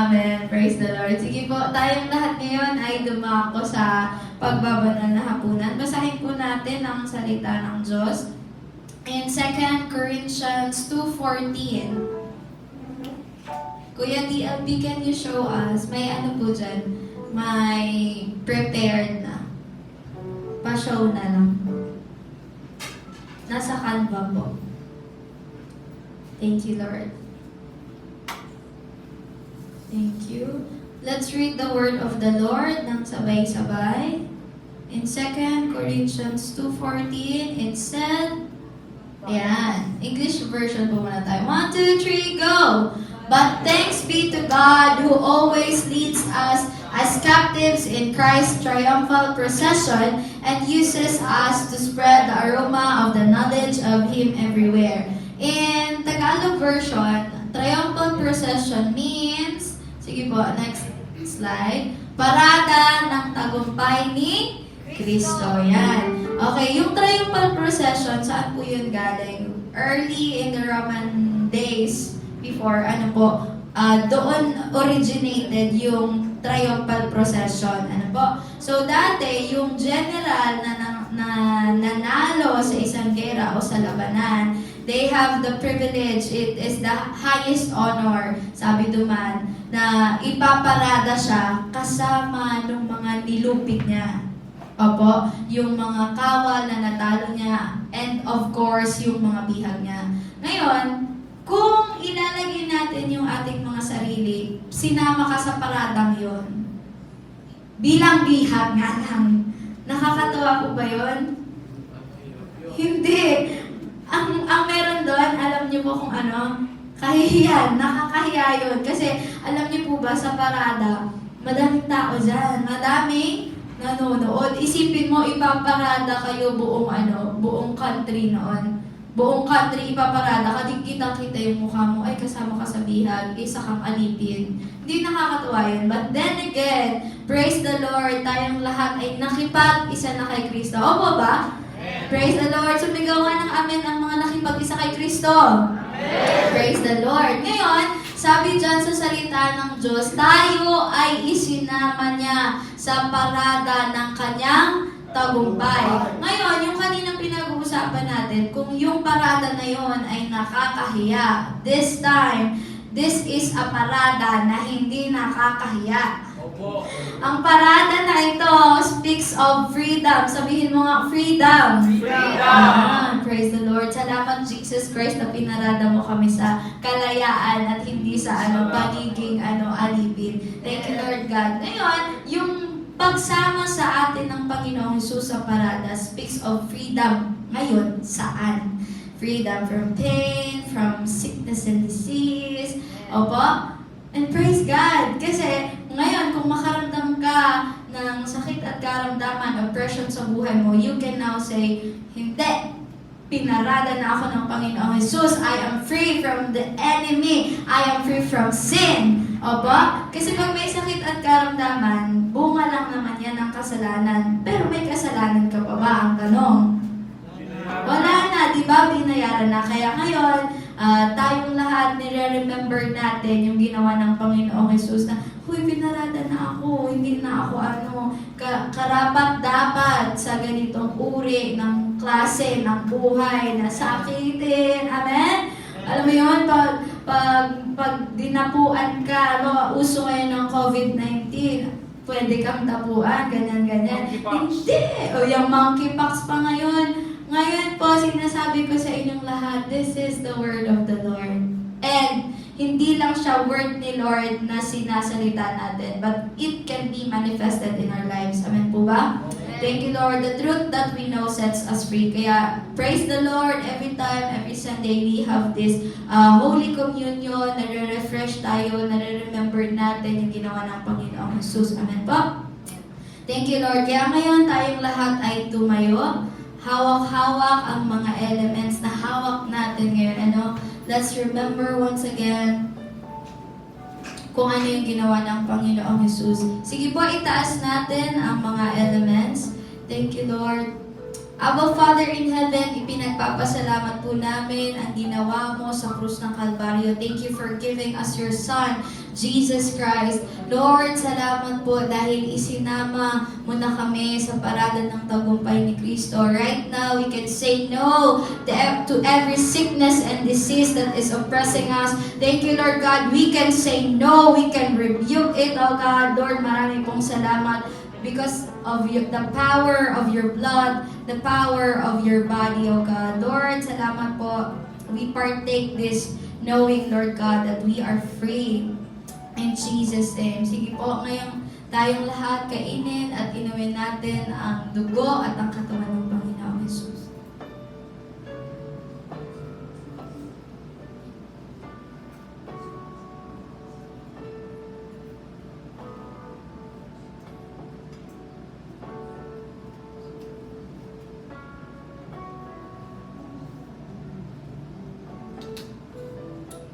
Amen. Praise the Lord. Sige po, tayong lahat ngayon ay dumako sa pagbabanal na hapunan. Basahin po natin ang salita ng Diyos. In 2 Corinthians 2:14. Kuya DLB, can you show us? May ano po dyan? May prepared na. Pa-show na lang. Nasa Canva po. Thank you, Lord. Thank you. Let's read the word of the Lord ng sabay-sabay. In 2 Corinthians 2:14, it said, ayan, English version po muna tayo. 1, 2, 3, go! But thanks be to God who always leads us as captives in Christ's triumphal procession and uses us to spread the aroma of the knowledge of Him everywhere. In Tagalog version, triumphal procession means, sige po, next slide, parada ng tagumpay ni Kristo. Yan. Okay, yung triumphal procession, saan po yun galing? Early in the Roman days, before, doon originated yung triumphal procession. So, dati, yung general na nanalo sa isang gera o sa labanan, they have the privilege, it is the highest honor, sabi duman, na ipaparada siya kasama ng mga nilupit niya. Opo, yung mga kawal na natalo niya, and of course, yung mga bihag niya. Ngayon, kung ilalagay natin yung ating mga sarili, sinama ka sa paradang yon, bilang bihag nga lang, nakakatawa po ba yun? Hindi. Ang meron doon, alam niyo po kung ano, kahihiyan, nakakahiya yun. Kasi alam niyo po ba, sa parada, madaming tao dyan, madaming nanonood. Isipin mo, ipaparada kayo buong country noon. Buong country ipaparada ka, kitang-kita yung mukha mo, ay kasama ka sa bihag, isa kang alipin. Hindi nakakatuwa yun. But then again, praise the Lord, tayong lahat ay nakipag-isa na kay Kristo. Opo ba? Praise the Lord. Sumigaw nga ng amen ang mga nakipag-isa kay Kristo. Amen. Praise the Lord. Ngayon, sabi dyan sa salita ng Diyos, tayo ay isinama niya sa parada ng kanyang tagumpay. Ngayon, yung kaninang pinag-uusapan natin, kung yung parada na yon ay nakakahiya, this time, this is a parada na hindi nakakahiya. Ang parada na ito speaks of freedom. Sabihin mo nga, freedom. Freedom. Praise the Lord. Salamat, Jesus Christ, na pinarada mo kami sa kalayaan at hindi sa pagiging alipin. Thank you, Lord God. Ngayon, yung pagsama sa atin ng Panginoong Jesus sa parada speaks of freedom. Ngayon, saan? Freedom from pain, from sickness and disease. Opo? And praise God. Kasi ngayon, kung makaramdam ka ng sakit at karamdaman, oppression sa buhay mo, you can now say, hindi. Pinarada na ako ng Panginoong Jesus. I am free from the enemy. I am free from sin. Opo? Kasi pag may sakit at karamdaman, bunga lang naman yan ng kasalanan. Pero may kasalanan ka pa ba? Ang tanong. Wala na, di ba? Binayaran na. Kaya ngayon, tayong lahat nire-remember natin yung ginawa ng Panginoong Jesus na, huy, pinarada na ako, hindi na ako karapat dapat sa ganitong uri ng klase ng buhay na sakitin. Amen? Alam mo yun, pag dinapuan ka, uso ngayon ng COVID-19, pwede kang tapuan, ganyan-ganyan. Hindi! O yung monkeypox pa ngayon. Ngayon po, sinasabi ko sa inyong lahat, this is the word of the Lord. And hindi lang siya word ni Lord na sinasalita natin, but it can be manifested in our lives. Amen po ba? Amen. Thank you, Lord. The truth that we know sets us free. Kaya, praise the Lord every time, every Sunday, we have this Holy Communion, nare-refresh tayo, nare-remember natin yung ginawa ng Panginoong Jesus. Amen po? Thank you, Lord. Kaya ngayon, tayong lahat ay tumayo. Hawak-hawak ang mga elements na hawak natin ngayon. Let's remember once again kung ano yung ginawa ng Panginoong Jesus. Sige po, itaas natin ang mga elements. Thank you, Lord. Abba Father in heaven, ipinagpapasalamat po namin ang ginawa mo sa krus ng Kalbaryo. Thank you for giving us your Son, Jesus Christ. Lord, salamat po dahil isinama mo na kami sa parada ng tagumpay ni Kristo. Right now, we can say no to every sickness and disease that is oppressing us. Thank you, Lord God. We can say no. We can rebuke it, oh God. Lord, marami pong salamat because of the power of your blood, the power of your body, oh God. Lord, salamat po. We partake this knowing, Lord God, that we are free. In Jesus' name. Sige po, ngayon tayong lahat kainin at inumin natin ang dugo at ang katawan ng Panginoong Jesus.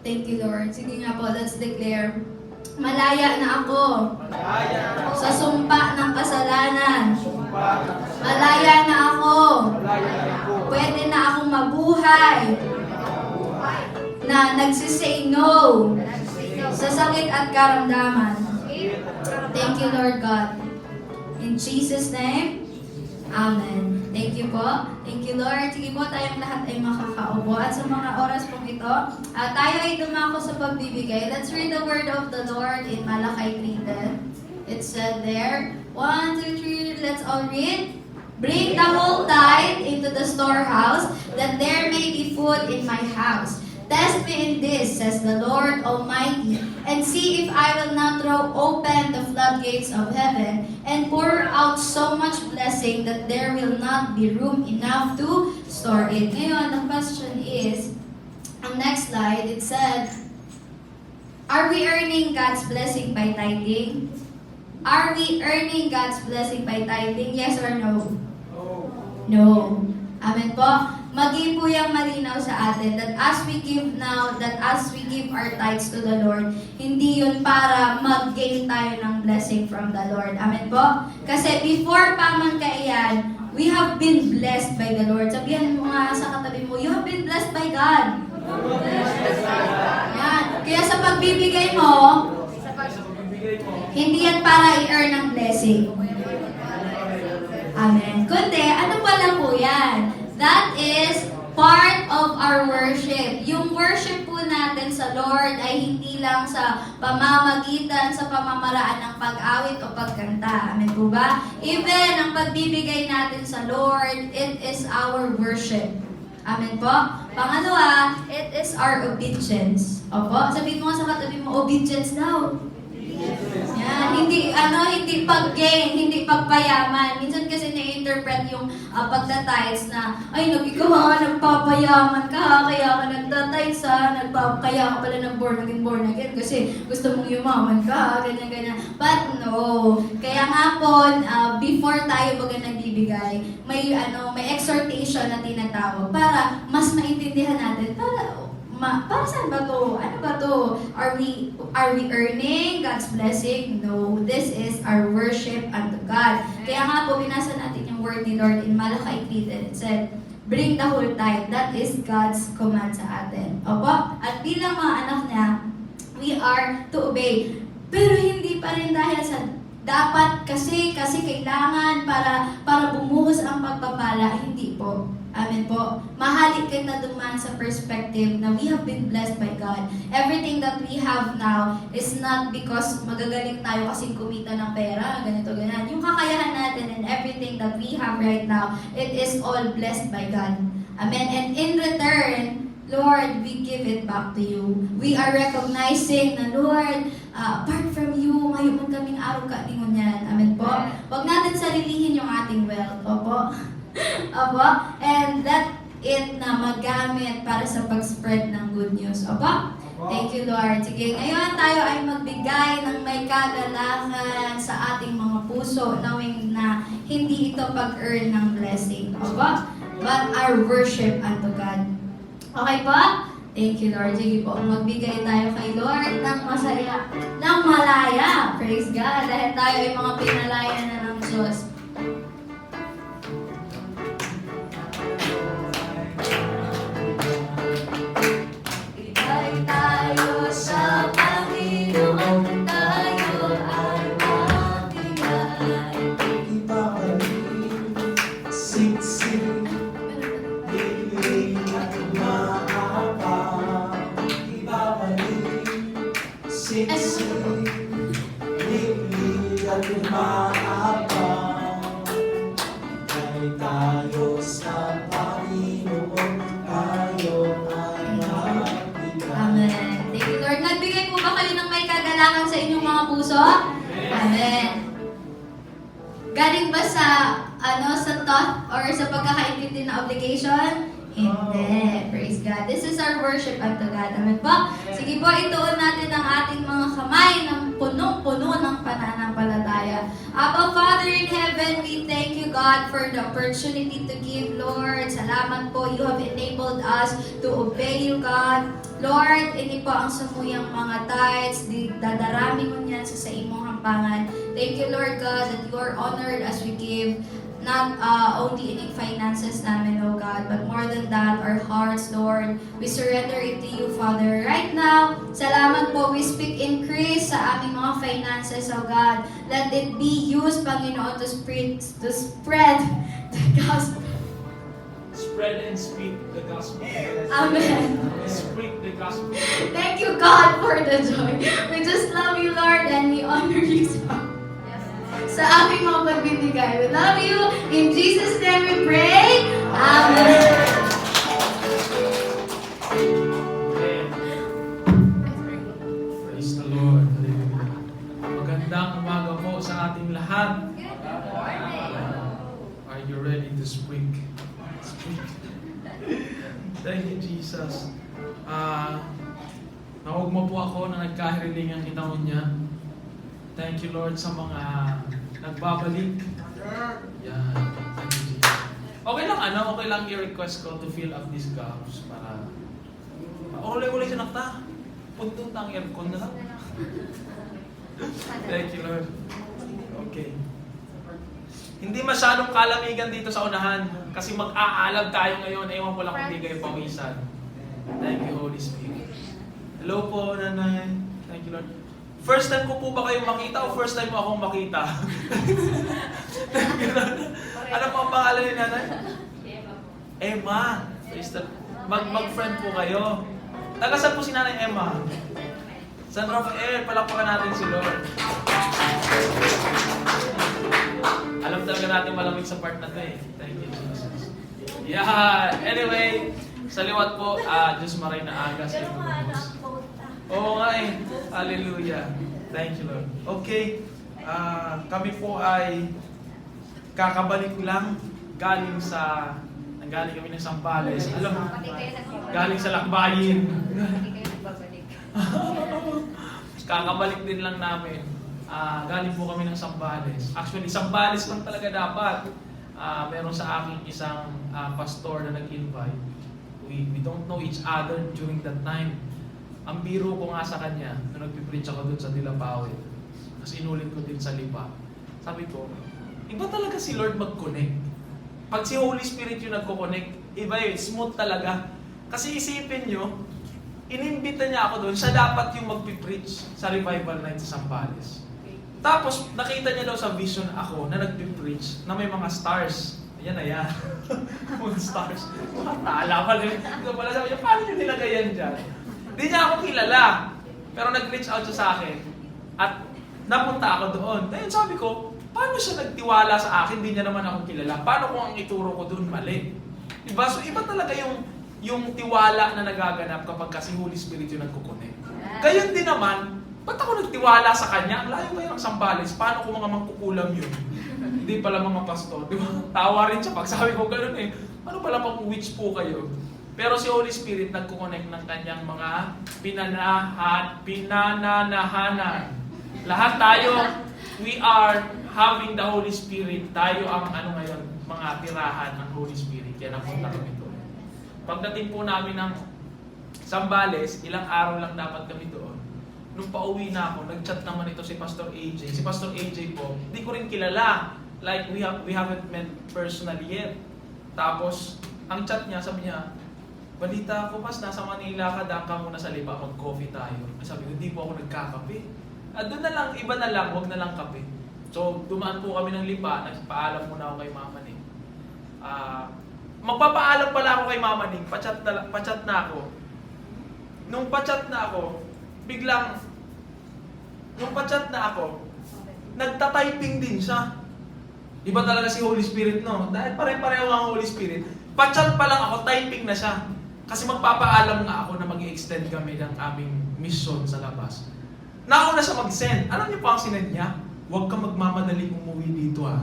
Thank you, Lord. Sige nga po, let's declare. Malaya na ako sa sumpa ng kasalanan. Malaya na ako. Pwede na akong mabuhay na nagsisay no sa sakit at karamdaman. Thank you, Lord God. In Jesus' name, Amen. Thank you po. Thank you, Lord. Sige po, tayong lahat ay makakaupo. At sa mga oras pong ito, tayo ay dumako sa pagbibigay. Let's read the word of the Lord in Malachi 3:10. It said there, 1, 2, 3, let's all read. Bring the whole tithe into the storehouse, that there may be food in my house. Test me in this, says the Lord Almighty, and see if I will not throw open the floodgates of heaven and pour out so much blessing that there will not be room enough to store it. Ngayon, the question is, on next slide, it said, are we earning God's blessing by tithing? Are we earning God's blessing by tithing? Yes or no? No. Amen po. Maging po yung malinaw sa atin that as we give now, that as we give our tithes to the Lord, hindi yun para mag-gain tayo ng blessing from the Lord. Amen po? Kasi before pa man kaiyan, we have been blessed by the Lord. Sabihan mo nga sa katabi mo, you have been blessed by God. Yan. Kaya sa pagbibigay mo, hindi yan para i-earn ng blessing. Amen. Kundi, ano pala po yan? That is part of our worship. Yung worship po natin sa Lord ay hindi lang sa pamamagitan, sa pamamaraan ng pag-awit o pagkanta. Amen po ba? Even ang pagbibigay natin sa Lord, it is our worship. Amen po? Pangalawa, it is our obedience. Opo, sabihin mo sa katabi mo, obedience daw. Yan, hindi pag-gain, hindi pagpayaman. Minsan kasi na-interpret yung pagtatides na, ay, ikaw nagpapayaman ka, kaya ka nagtatides kaya ka pala born again kasi gusto mong yumaman ka, ganyan. But no, kaya nga po, before tayo baga nagbibigay, may exhortation na tinatawag para mas maintindihan natin, para saan ba to? Ano ba to? Are we earning God's blessing? No. This is our worship unto God. Kaya nga po, binasa natin yung word ni Lord in Malachi 3:10. It said, bring the whole tithe. That is God's command sa atin. Opo? At bilang mga anak niya, we are to obey. Pero hindi pa rin dahil sa dapat kasi kailangan para bumuhos ang pagpapala. Hindi po. Amen po. Mahalin ka na duman sa perspective na we have been blessed by God. Everything that we have now is not because magagaling tayo kasi kumita ng pera, ganito, ganyan. Yung kakayahan natin and everything that we have right now, it is all blessed by God. Amen. And in return, Lord, we give it back to you. We are recognizing na, Lord, apart from you, ngayon man kaming araw ka ningon yan. Amen po. Huwag natin sarilihin yung ating wealth. Opo. Opo. And let it na magamit para sa pag-spread ng good news. Opo? Thank you, Lord. Sige, ngayon tayo ay magbigay ng may kagalakan sa ating mga puso, knowing na hindi ito pag-earn ng blessing. Opo? But our worship unto God. Okay po? Thank you, Lord. Sige po, magbigay tayo kay Lord ng masaya, ng malaya. Praise God. Dahil tayo ay mga pinalaya na ng Diyos. siksik, liglig at umaabang. Kay tayo sa Panginoon, tayo ay magbigay. Amen. Thank you, Lord. Nagbigay po ba kayo ng may kagalakan sa inyong mga puso? Amen. Galing ba sa thought or sa pagkakaintindi na obligation? Hindi. Praise God. This is our worship unto God. Amen po? Sige po, ituon natin ang ating mga kamay ng punong-puno ng pananampalataya. Abba, Father in heaven, we thank you, God, for the opportunity to give, Lord. Salamat po. You have enabled us to obey you, God. Lord, ini po ang sumuyang mga tithes. Dadarami mo niyan sa imong hampangan. Thank you, Lord God, that you are honored as we give. Not only in finances namin, oh God, but more than that, our hearts, Lord. We surrender it to you, Father. Right now, salamat po, we speak increase sa aming mga finances, oh God. Let it be used, Panginoon, to spread the gospel. Spread and speak the gospel. Amen. Speak the gospel. Thank you, God, for the joy. We just love you, Lord, and we honor you sa aming mga pagbibigay. We love you. In Jesus' name we pray. Amen. Praise the Lord. Magandang umaga po sa ating lahat. Are you ready to speak? Speak. Thank you, Jesus. Naugma po ako na nagkahiriling ang itaon niya. Thank you, Lord, sa mga nagbabalik. Yan. Thank you, Jesus. Okay lang i-request ko to fill up these gaps para ulay-ulay siya nakta. Puntun ng aircon na lang. Thank you, Lord. Okay. Hindi masyadong kalamigan dito sa unahan kasi mag-aalab tayo ngayon. Ewan ko lang kung hindi kayo pawisan. Thank you, Holy Spirit. Hello po, Nanay. Thank you, Lord. First time ko po ba kayong makita o first time mo akong makita? Ano po ang pangalan ni Nanay? Emma. Mag-friend po kayo. Taga saan po si Nanay Emma? San Rafael. Palakpakan natin si Lord. Alam talaga natin malamig sa part na to eh. Thank you, Jesus. Yeah. Anyway, sa liwat po, Diyos maray na aga sa inyo. Oo nga eh. Hallelujah. Thank you, Lord. Okay. Kami po ay kakabalik lang galing kami ng Sambales. Alam mo, galing sa Lakbayin. Kakabalik din lang namin. Galing po kami ng Sambales. Actually, Sambales lang talaga dapat. Meron sa aking isang pastor na nag-invite. We don't know each other during that time. Ang biro ko nga sa kanya, nung nagpipreach ako dun sa Dilapawit, kasi inulit ko din sa Lipa, sabi ko, iba talaga si Lord mag-connect. Pag si Holy Spirit yung nagko-connect, iba yun, smooth talaga. Kasi isipin nyo, inimbita niya ako doon, siya dapat yung magpipreach sa revival night sa Sambales. Tapos, nakita niya daw sa vision ako na nagpipreach na may mga stars. Ayan na yan. Moon stars. Tala pala. Ito pala sabi niya, paano nyo nilagay yan dyan? Hindi niya ako kilala. Pero nag-reach out siya sa akin. At napunta ako doon. Ngayon sabi ko, paano siya nagtiwala sa akin? Hindi niya naman ako kilala. Paano kung ang ituro ko doon mali? Diba? So iba talaga yung tiwala na nagaganap kapag kasi Holy Spirit yung nagkukunik. Gayon din naman, ba't ako nagtiwala sa kanya? Ang layo kayo ng Sambales. Paano kung mga mangkukulam yun? Hindi pala mga pastor. Diba? Tawa rin siya pag sabi ko gano'n eh. Ano pala pang witch po kayo? Pero si Holy Spirit nagkukonek ng kanyang mga pinananahanan. Lahat tayo, we are having the Holy Spirit. Tayo ang ngayon, mga tirahan ng Holy Spirit. Kaya napunta kami doon. Pagdating po namin ng Sambales, ilang araw lang dapat kami doon. Nung pauwi na ako, nag-chat naman ito si Pastor AJ. Si Pastor AJ po, hindi ko rin kilala. Like, we haven't met personally yet. Tapos, ang chat niya, sabi niya, balita ko, Pas, nasa Manila ka, daan ka muna sa Lipa, mag-coffee tayo. Sabi ko, hindi po ako nagkakape. At doon na lang, iba na lang, wag na lang kape. So, dumaan po kami ng Lipa, nagpaalam muna ako kay Mama Ning. Magpapaalam pala ako kay Mama Ning, pachat na ako. Nung pachat na ako, biglang nung pa-chat na ako, nagta-typing din siya. Iba talaga si Holy Spirit, no? Dahil pare-pareho ang Holy Spirit. Pa-chat pa lang ako, typing na siya. Kasi magpapaalam nga ako na mag-i-extend kami ng aming mission sa labas. Nauna siya mag-send. Alam niyo pa ang sinend niya? Huwag kang magmamadaling umuwi dito, ha?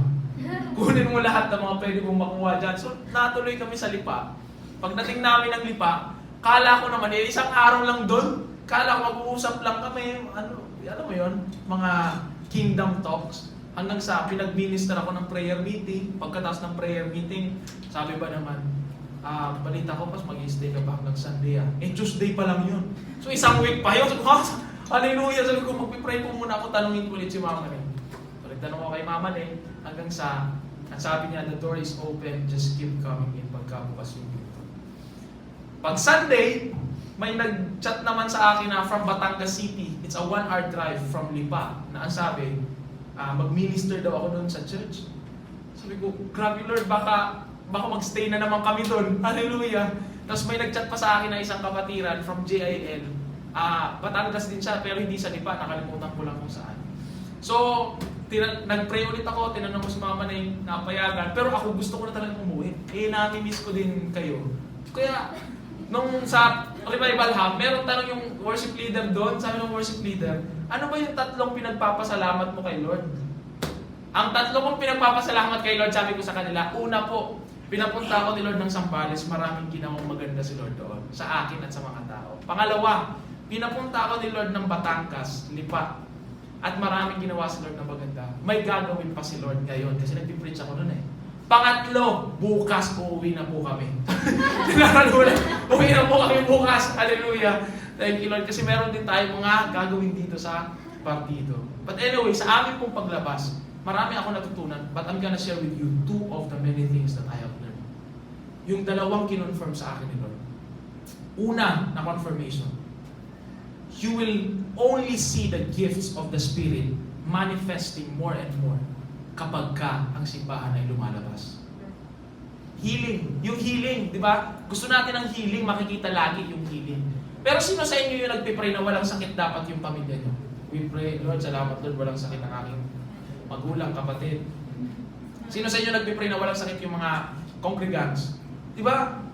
Kunin mo lahat ng mga pwede mong makuha dyan. So, natuloy kami sa Lipa. Pagdating namin ng Lipa, kala ko naman, isang araw lang doon. Kala ko mag-uusap lang kami, alam mo yon, mga kingdom talks. Hanggang sa pinag-minister ako ng prayer meeting. Pagkatapos ng prayer meeting, sabi ba naman, balita ko, pas mag-stay ka pa hanggang Sunday, Tuesday pa lang yun. So, isang week pa yun. Sabi ko, hallelujah, sabi ko, mag-pray po muna ako, tanungin ko ulit si Mama Ray. So, nagtanong ko kay Mama Ray, hanggang sa, ang sabi niya, the door is open, just keep coming in pagkabukas yung dito. Pag Sunday, may nag-chat naman sa akin na from Batangas City. It's a 1-hour drive from Lipa. Na ang sabi, mag-minister daw ako doon sa church. Sabi ko, grabe Lord, baka mag-stay na naman kami doon. Hallelujah. Tapos may nag-chat pa sa akin na isang kapatiran from JIL. Batangas din siya, pero hindi sa Lipa. Nakalimutan ko lang kung saan. So, nag-pray ulit ako, tinanong ko si Mama na yung napayagan. Pero ako gusto ko na talagang umuwi. Nami-miss ko din kayo. Kaya, nung sa Revival Hub, meron tanong yung worship leader doon. Sabi ng worship leader, ano ba yung 3 pinagpapasalamat mo kay Lord? Ang 3 kong pinagpapasalamat kay Lord, sabi ko sa kanila, una po, pinapunta ako ni Lord ng Zambales, maraming ginawang maganda si Lord doon, sa akin at sa mga tao. Pangalawa, pinapunta ako ni Lord ng Batangas, Lipa, at maraming ginawa si Lord na maganda. May gagawin pa si Lord ngayon, kasi nagpipreach ako doon Pangatlo, bukas uuwi na po kami. Tinaralunan, uwi na po kami bukas. Hallelujah. Thank you Lord. Kasi meron din tayo mga gagawin dito sa partido. But anyway, sa amin pong paglabas, marami ako natutunan. But I'm gonna share with you 2 of the many things that I have learned. Yung 2 kinonfirm sa akin ni Lord. Una na confirmation. You will only see the gifts of the Spirit manifesting more and more kapag ang simbahan ay lumalabas. Healing. Yung healing, di ba? Gusto natin ng healing, makikita lagi yung healing. Pero sino sa inyo yung nagpipray na walang sakit dapat yung pamilya nyo? We pray, Lord, salamat Lord, walang sakit ang aking magulang, kapatid. Sino sa inyo nagpipray na walang sakit yung mga congregants? Di ba?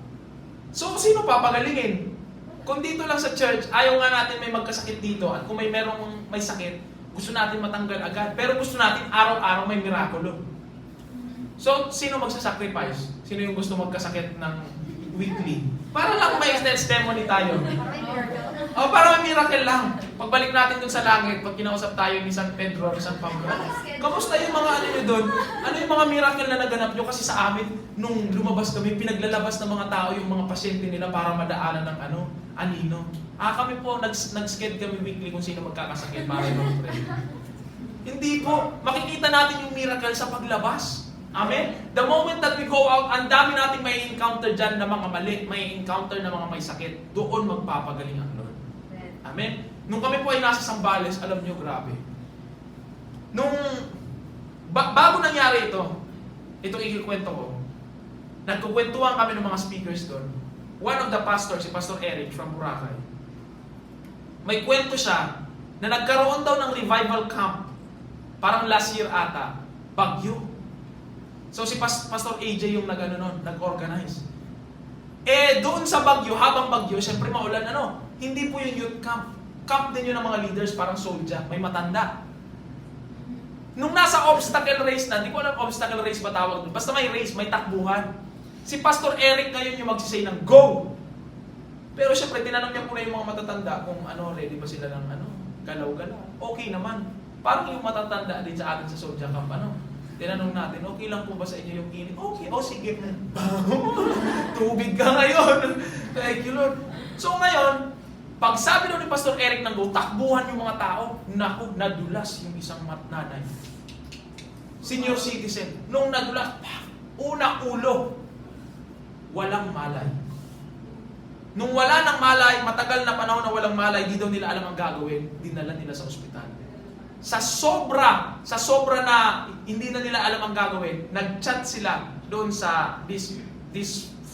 So, sino papagalingin? Kung dito lang sa church, ayaw nga natin may magkasakit dito at kung may merong may sakit, gusto natin matanggal agad. Pero gusto natin araw-araw may mirakulo. So, sino magsasacrifice? Sino yung gusto magkasakit ng weekly? Para lang may testimony tayo. Para may miracle lang. Pagbalik natin dun sa langit, pag kinausap tayo ni San Pedro, ni San Pablo, kamusta yung mga ano nyo dun? Ano yung mga miracle na naganap nyo? Kasi sa amin, nung lumabas kami, pinaglalabas ng mga tao yung mga pasyente nila para madaanan ng anino. Kami po, nag-sked kami weekly kung sino magkakasakit para mag-pray. Hindi po. Makikita natin yung miracle sa paglabas. Amen? The moment that we go out, ang dami nating may encounter dyan na mga mali, may encounter na mga may sakit. Doon magpapagaling ang Lord. Amen? Nung kami po ay nasa Zambales, alam nyo, grabe. Nung, bago nangyari itong ikikwento ko, nagkukwentuhan kami ng mga speakers doon. One of the pastors, si Pastor Eric from Boracay, may kwento siya na nagkaroon daw ng revival camp, parang last year ata, Baguio. So si Pastor AJ yung nag-organize. Doon sa Baguio, habang Baguio, syempre maulan hindi po yung youth camp. Camp din yun ng mga leaders, parang soldier, may matanda. Nung nasa obstacle race na, di ko alam obstacle race ba tawag doon, basta may race, may takbuhan. Si Pastor Eric ngayon yung magsisay ng go! Pero syempre, tinanong niya muna yung mga matatanda kung ready ba sila ng galaw-galaw. Okay naman. Parang yung matatanda din sa atin sa soldier camp, tinanong natin, okay lang po ba sa inyo yung init? Okay, sige. Tubig ka ngayon. Thank you, Lord. So ngayon, pag sabi ni Pastor Eric ng go, takbuhan yung mga tao, naku, nadulas yung isang nanay. Senior citizen. Nung nadulas, una ulo, walang malay. Nung wala ng malay, matagal na panahon na walang malay, di daw nila alam ang gagawin, dinala nila sa ospital. Sa sobra na hindi na nila alam ang gagawin, nag-chat sila doon sa this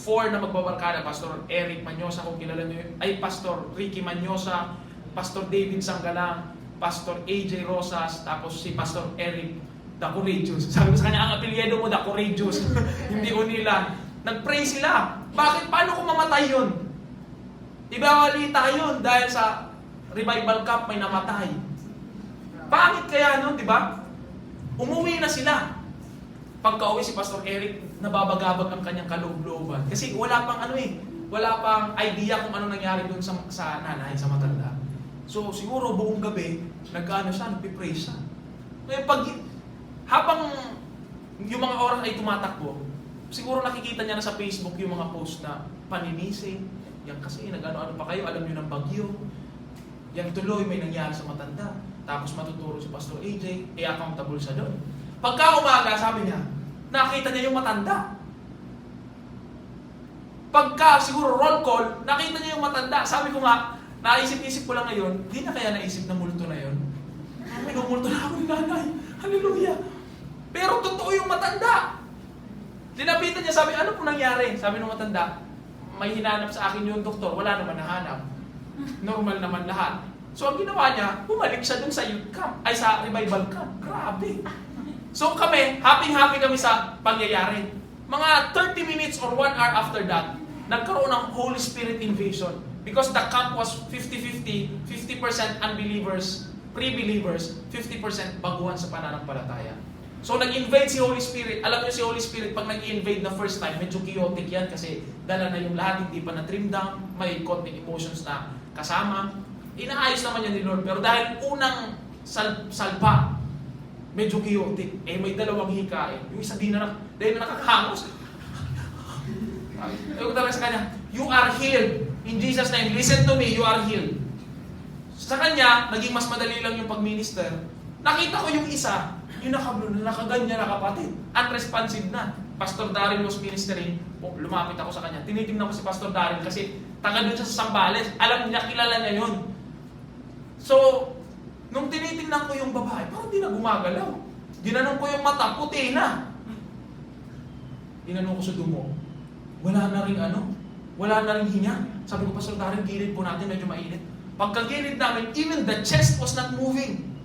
4 na magbabarkada, Pastor Eric Manyosa, kung kilala niyo, ay Pastor Ricky Manyosa, Pastor David Sanggalang, Pastor AJ Rosas, tapos si Pastor Eric The Courageous. Sabi ko sa kanya, ang apelyido mo, The Courageous. Hindi Unila. Nag-pray sila. Bakit? Paano kung mamatay yun? Ibawalita yun dahil sa revival camp may namatay. Pangit kaya nun, di ba? Umuwi na sila. Pagka-uwi si Pastor Eric, nababagabag ang kanyang kaloob-looban. Kasi wala pang idea kung ano nangyari doon sa nanay, sa matanda. So siguro buong gabi, nagpipray siya. Ngayon, habang yung mga oras ay tumatakbo, siguro nakikita niya na sa Facebook yung mga post na paninising, yan kasi nag-ano-ano pa kayo, alam niyo ng bagyo, yan tuloy may nangyari sa matanda. Tapos matuturo si Pastor AJ, accountable siya doon. Pagka umaga, sabi niya, nakita niya yung matanda. Pagka siguro roll call, nakita niya yung matanda. Sabi ko nga, naisip-isip ko lang ngayon, di na kaya naisip na multo na yun? Minumulto na ako ni nanay. Hallelujah. Pero totoo yung matanda. Dinapitan niya, sabi, ano po nangyari? Sabi ng matanda, may hinanap sa akin yung doktor, wala naman nahanap. Normal naman lahat. So ang ginawa niya, bumalik siya dun sa youth camp, ay sa revival camp. Grabe. So kami, happy-happy kami sa pangyayari. Mga 30 minutes or 1 hour after that, nagkaroon ng Holy Spirit invasion. Because the camp was 50-50, 50% unbelievers, pre-believers, 50% baguhan sa pananampalataya. So nag-invade si Holy Spirit. Alam niyo si Holy Spirit, pag nag-invade na first time, medyo chaotic yan kasi dala na yung lahat, hindi pa na-trim down, may konting emotions na kasama. Inaayos naman yan ni Lord. Pero dahil unang salpa, medyo chaotic. May dalawang hikain. Yung isa dahil na nakakahangos. Ayaw ko talaga sa kanya, you are healed. In Jesus' name, listen to me, you are healed. Sa kanya, naging mas madali lang yung pag-minister. Nakita ko yung isa, yung nakaganyan na kapatid. Unresponsive na. Pastor Daryl was ministering. Lumapit ako sa kanya. Tinitingnan ko si Pastor Daryl kasi taga doon siya sa Sambales. Alam niya, kilala niya yun. So, nung tinitingnan ko yung babae, parang di na gumagalaw. Ginanong ko yung mata, puti na. Ginanong ko sa dumo. Wala na rin hinya. Sabi ko, Pastor Daryl, gilid po natin, medyo mainit. Pagkagilid namin, even the chest was not moving.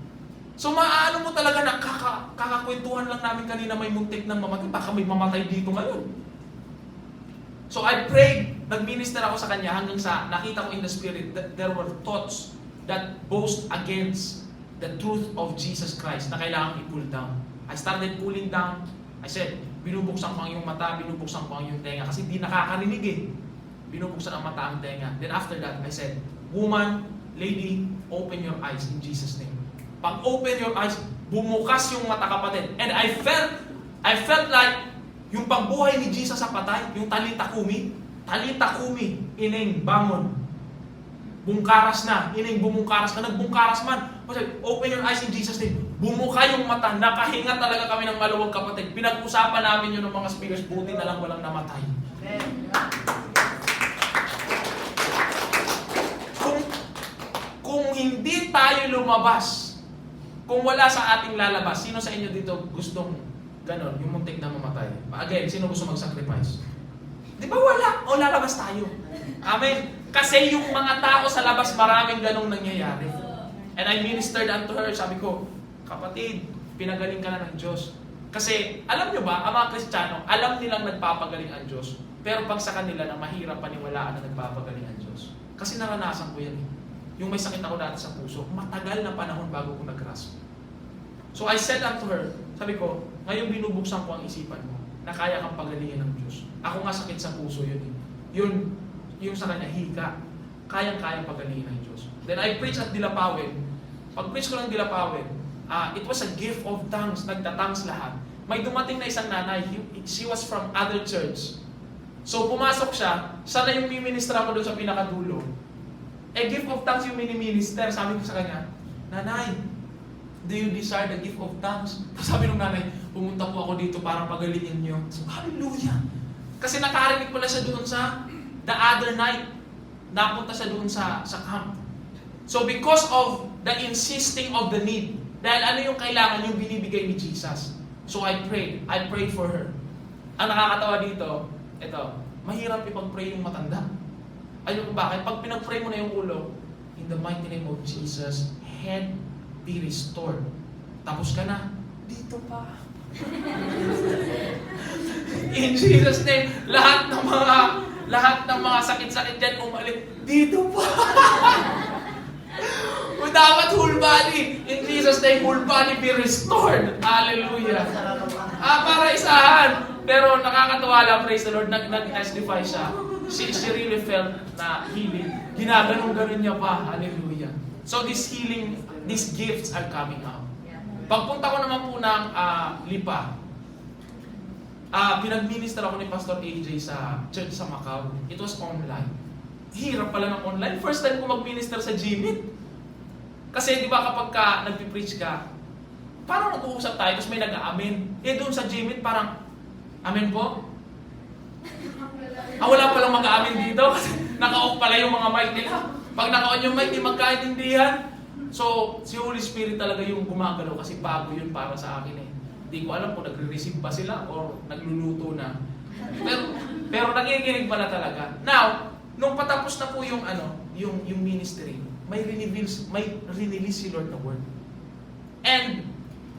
So maaano mo talaga na kakakwentuhan lang namin kanina may muntik ng mamatay. Baka may mamatay dito ngayon. So I prayed, nag-minister ako sa kanya hanggang sa nakita ko in the spirit that there were thoughts that boast against the truth of Jesus Christ na kailangan i-pull down. I started pulling down. I said, binubuksan ko ang iyong mata, binubuksan ko ang iyong tenga kasi di nakakarinig eh. Binubuksan ang mata ang tenga. Then after that, I said, woman, lady, open your eyes in Jesus' name. Pag open your eyes, bumukas yung mata kapatid. And I felt like yung pagbuhay ni Jesus sa patay, yung talita kumi, ining bangon. Bungkaras na, ining bumungkaras ka, nagbungkaras man. Open your eyes in Jesus' name. Bumuka yung mata, nakahinga talaga kami ng maluwag kapatid. Pinag-usapan namin yun ng mga speakers, buti na lang walang namatay. Kung hindi tayo lumabas, kung wala sa ating lalabas, sino sa inyo dito gustong ganon, yung muntik na mamatay? Again, sino gusto mag-sacrifice? Di ba wala? O lalabas tayo. Amen? Kasi yung mga tao sa labas, maraming ganong nangyayari. And I ministered unto her, sabi ko, kapatid, pinagaling ka na ng Diyos. Kasi, alam nyo ba, ang mga Kristiyano, alam nilang nagpapagaling ang Diyos. Pero pag sa kanila na mahirap paniwalaan na nagpapagaling ang Diyos. Kasi naranasan ko yan eh. Yung may sakit ako dati sa puso, matagal na panahon bago ko nag-grasp. So I said unto her, sabi ko, ngayon binubuksan ko ang isipan mo na kaya kang pagalingin ng Diyos. Ako nga sakit sa puso yun eh. Yung sa kanya, hika. Kayang-kayang pagalingin ng Diyos. Then I preached at Dilapawin. Pag-preach ko ng Dilapawin, it was a gift of tongues, nagtatangs lahat. May dumating na isang nanay, she was from other church. So pumasok siya na yung miministra ko doon sa pinakadulo. Gift of tongues yung mini-minister. Sabi ko sa kanya, Nanay, do you desire the gift of tongues? Sabi ng nanay, pumunta po ako dito para pagalingin niyo. So, hallelujah! Kasi nakarinig pala siya doon sa the other night. Napunta siya doon sa camp. So because of the insisting of the need, dahil ano yung kailangan yung binibigay ni Jesus. So I prayed for her. Ang nakakatawa dito, ito, mahirap ipag-pray yung matanda. Ayun kung bakit, pag pinag-pray mo na yung ulo, in the mighty name of Jesus, head, be restored. Tapos ka na, dito pa. In Jesus' name, lahat ng mga sakit-sakit dyan umalik, dito pa. Dapat whole body. In Jesus' name, whole body be restored. Hallelujah. Para isahan. Pero nakakatuwa lang, praise the Lord, nag-testify siya. She really felt na healing. Ginaganon-ganon niya pa. Hallelujah. So this healing, these gifts are coming out. Pagpunta ko naman po ng Lipa, pinag-minister ako ni Pastor AJ sa church sa Macau. It was online. Hirap pala ng online. First time ko mag-minister sa Gmeet. Kasi di ba kapag nagpipreach ka, parang nag-uusap tayo, tapos may nag-aamin. Doon sa Gmeet, parang, amen po? Wala palang mag-aamin dito kasi naka-off pala yung mga mic nila. Pag naka-on yung mic, di magkaintindihan. So, si Holy Spirit talaga yung gumagalaw kasi bago yun para sa akin eh. Hindi ko alam kung nagre-receive pa sila or nagluluto na. Pero nakikinig pala talaga. Now, nung patapos na po yung yung ministry, may release si Lord na word. And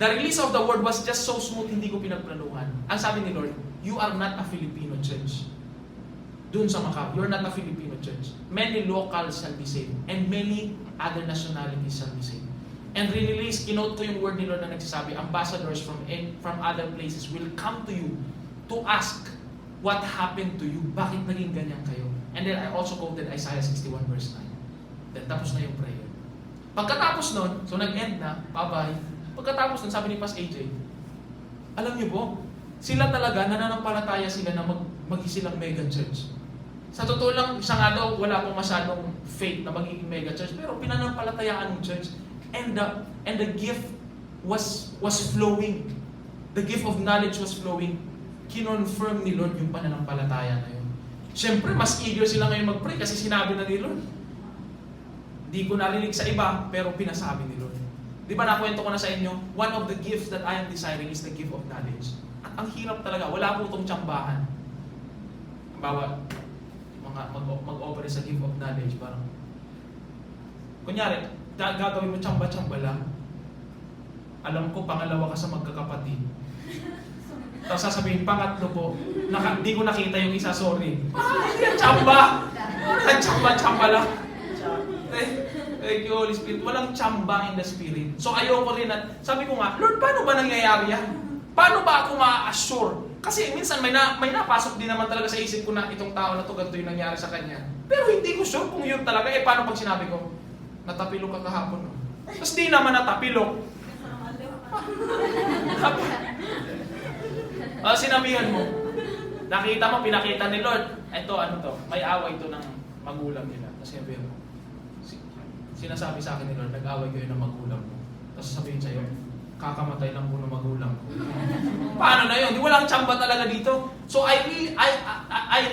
the release of the word was just so smooth, hindi ko pinagplanuhan. Ang sabi ni Lord, you are not a Filipino church. Doon sa Macau, you're not a Filipino church. Many locals shall be saved, and many other nationalities shall be saved. And release, kinote ko yung word ni Lord na nagsasabi, ambassadors from other places will come to you to ask what happened to you, bakit naging ganyan kayo. And then I also quoted Isaiah 61 verse 9. Then tapos na yung prayer. Pagkatapos nun, so nag-end na, bye-bye. Pagkatapos nun, sabi ni Pas AJ, alam niyo po, sila talaga, nananampalataya sila na mag-isilang mega church. Sa totoo lang, siya nga daw, wala pong masyadong faith na magiging mega church, pero pinanampalatayaan ng church. And the gift was flowing. The gift of knowledge was flowing. Kinonfirm ni Lord yung pananampalataya na yun. Siyempre, mas eager sila ngayon mag-pray kasi sinabi na ni Lord. Di ko narinig sa iba, pero pinasabi ni Lord. Di ba nakwento ko na sa inyo, one of the gifts that I am desiring is the gift of knowledge. At ang hirap talaga, wala po itong tsambahan. Bawat mag-operate sa gift of knowledge, parang kunyari, gagawin mo tsamba-tsamba lang. Alam ko, pangalawa ka sa magkakapatid. Tapos sasabihin, pangatlo po, di ko nakita yung isa, sorry. Hindi yan tsamba! Tsamba-tsamba lang. Thank you, Holy Spirit. Walang tsamba in the Spirit. So ayoko rin at, sabi ko nga, Lord, paano ba nangyayari yan? Paano ba ako ma-assure? Kasi minsan may napasok din naman talaga sa isip ko na itong tao na to, ganito yung nangyari sa kanya. Pero hindi ko sure kung yun talaga. Paano pag sinabi ko, natapilok ka kahapon, no? Tapos di naman natapilok. Sinabihan mo. Nakita mo, pinakita ni Lord. Ito, ano to? May away to ng magulang nila. Tapos sinabihan mo. Sinasabi sa akin ni Lord, nag-away kayo ng magulang mo. Tapos sabihin sa'yo, kakamatay lang po ng magulang ko. Paano na yun? Di walang tsamba talaga dito. So I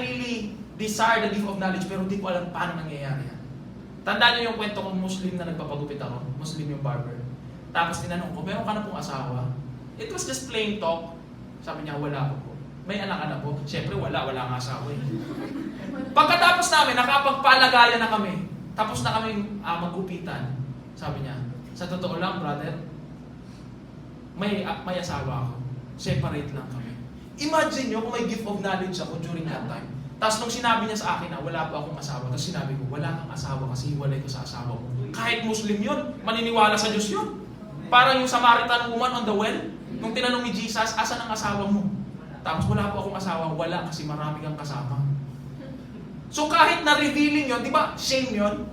really desire the gift of knowledge, pero di ko alam paano nangyayari yan. Tandaan niyo yung kwento kong Muslim na nagpapagupit ako. Muslim yung barber. Tapos tinanong ko, meron ka na pong asawa? It was just plain talk. Sabi niya, wala po. May anak ka na po? Siyempre wala nga asawa eh. Pagkatapos namin, nakapagpalagayan na kami. Tapos na kami maggupitan. Sabi niya, sa totoo lang, brother, may asawa ako. Separate lang kami. Imagine nyo kung may gift of knowledge ako during that time. Tapos nung sinabi niya sa akin na wala pa akong asawa, tapos sinabi ko, wala kang asawa kasi hiwalay ko sa asawa ko. Kahit Muslim yun, maniniwala sa Diyos yun. Parang yung Samaritan woman on the well, nung tinanong ni Jesus, asan ang asawa mo? Tapos wala pa akong asawa, wala kasi marami kang kasama. So kahit na-revealing yun, di ba, shame yun?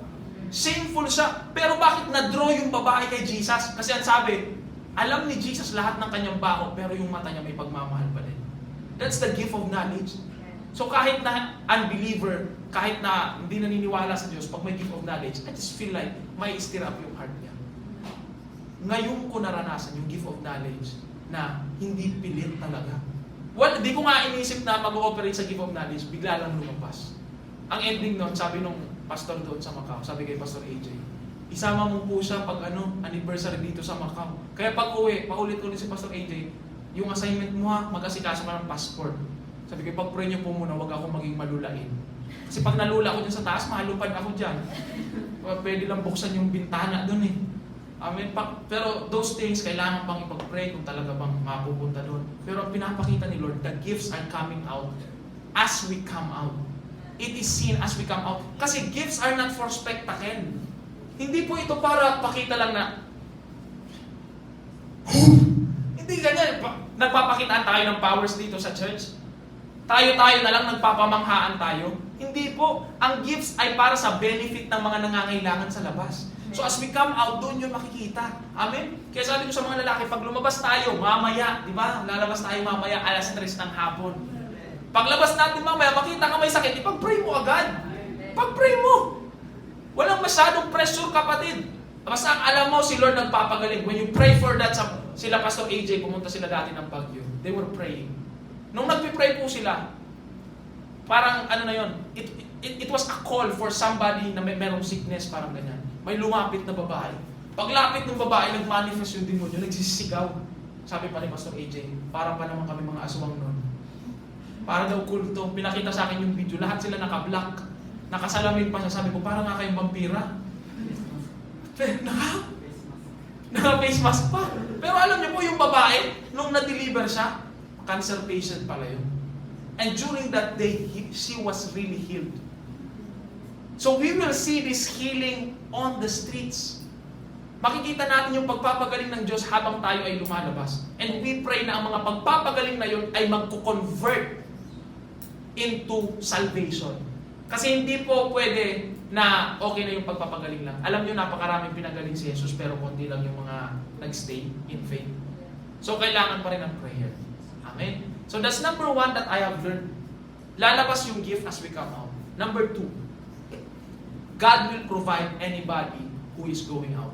Shameful siya. Pero bakit na-draw yung babae kay Jesus? Kasi ang sabi, alam ni Jesus lahat ng kanyang baho, pero yung mata niya may pagmamahal pa din. That's the gift of knowledge. So kahit na unbeliever, kahit na hindi naniniwala sa Diyos, pag may gift of knowledge, I just feel like may stir up yung heart niya. Ngayon ko naranasan yung gift of knowledge na hindi pilit talaga. Well, di ko nga inisip na mag-ooperate sa gift of knowledge, bigla lang lumabas. Ang ending nun, sabi nung pastor doon sa Macau, sabi kay Pastor AJ, isama mo po siya pag anniversary dito sa Macau. Kaya pag uwi, paulit-ulit si Pastor AJ, yung assignment mo ha, mag-asikaso ka ng passport. Sabi ko, pag-pray niyo po muna, wag ako maging malulain. Kasi pag nalula ako dyan sa taas, mahalupad ako dyan. Pwede lang buksan yung bintana doon eh. Amen. Pero those things, kailangan pang ipag-pray kung talaga bang mapupunta doon. Pero ang pinapakita ni Lord, the gifts are coming out as we come out. It is seen as we come out. Kasi gifts are not for spectacle. Hindi po ito para pakita lang na hindi ganyan. Nagpapakitaan tayo ng powers dito sa church. Tayo-tayo na lang nagpapamanghaan tayo. Hindi po. Ang gifts ay para sa benefit ng mga nangangailangan sa labas. So as we come out, doon yun makikita. Amen? Kaya sabi ko sa mga lalaki, pag lumabas tayo, mamaya, di ba? Lalabas tayo mamaya, alas 3 ng hapon. Paglabas natin mamaya, makita ka may sakit, ipag-pray mo agad. Pag-pray mo. Walang masyadong pressure, kapatid. Basta ang alam mo, si Lord nagpapagaling. When you pray for that, sila Pastor AJ, pumunta sila dati ng Baguio. They were praying. Nung nagpipray po sila, parang ano na yun, it was a call for somebody na merong sickness, parang ganyan. May lumapit na babae. Paglapit ng babae, nag-manifest yung demonyo, nagsisigaw. Sabi pa ni Pastor AJ, parang pa naman kami mga aswang nun. Para daw kulto, pinakita sa akin yung video, lahat sila naka-black. Nakasalamin pa siya, sabi ko, parang nga kayong vampira. Naka-face mask pa. Pero alam niyo po, yung babae, nung na-deliver siya, cancer patient pala yun. And during that day, she was really healed. So we will see this healing on the streets. Makikita natin yung pagpapagaling ng Diyos habang tayo ay lumalabas. And we pray na ang mga pagpapagaling na yun ay magko-convert into salvation. Kasi hindi po pwede na okay na yung pagpapagaling lang. Alam nyo, napakaraming pinagaling si Jesus pero konti lang yung mga nagstay in faith. So kailangan pa rin ng prayer. Amen? So that's number 1 that I have learned. Lalabas yung gift as we come out. Number 2, God will provide anybody who is going out.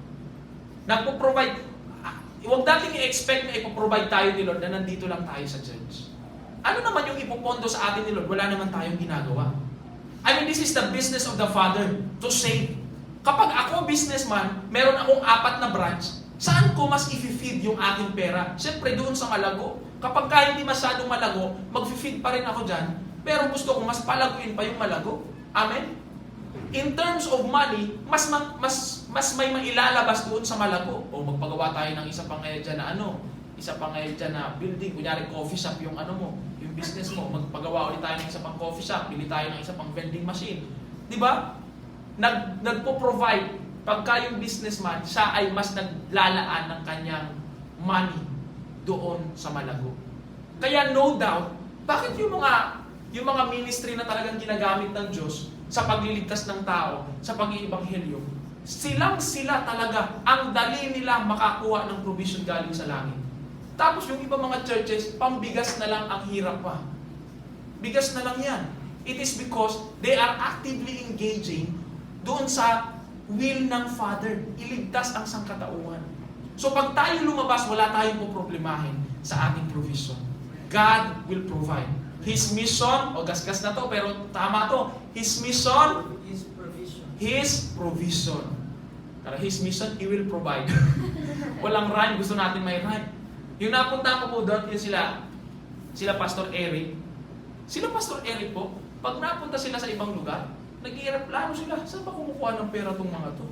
Nagpo-provide, huwag natin i-expect na ipoprovide tayo ni Lord na nandito lang tayo sa church. Ano naman yung ipopondo sa atin ni Lord? Wala naman tayong ginagawa. I mean, this is the business of the Father, to save. Kapag ako businessman, meron akong 4 na branch, saan ko mas i-feed yung aking pera? Siyempre, doon sa malago. Kapag hindi masyadong malago, mag-feed pa rin ako dyan, pero gusto ko mas palaguin pa yung malago. Amen? In terms of money, mas may mailalabas doon sa malago. O magpagawa tayo ng isa pang dyan na building, kunyari coffee shop yung yung business mo. Magpagawa ulit tayo ng isa pang coffee shop, bili tayo ng isa pang vending machine. Di ba? Nagpo-provide. Pagka yung businessman, siya ay mas naglalaan ng kanyang money doon sa malago. Kaya no doubt, bakit yung mga ministry na talagang ginagamit ng Diyos sa pagliligtas ng tao, sa pag-iibanghelyo, sila talaga, ang dali nila makakuha ng provision galing sa langit. Tapos yung iba mga churches, pambigas na lang ang hirap pa. Bigas na lang yan. It is because they are actively engaging doon sa will ng Father. Iligtas ang sangkatauhan. So pag tayo lumabas, wala tayong poproblemahin sa ating provision. God will provide. His mission, gasgas na to, pero tama to. His mission, His provision. Para His mission, He will provide. Walang rhyme, gusto natin may rhyme. Yung napunta ko po doon, yun sila Pastor Eric. Sila Pastor Eric po, pag napunta sila sa ibang lugar, nag-i-replano sila, saan ba kumukuha ng pera tong mga to?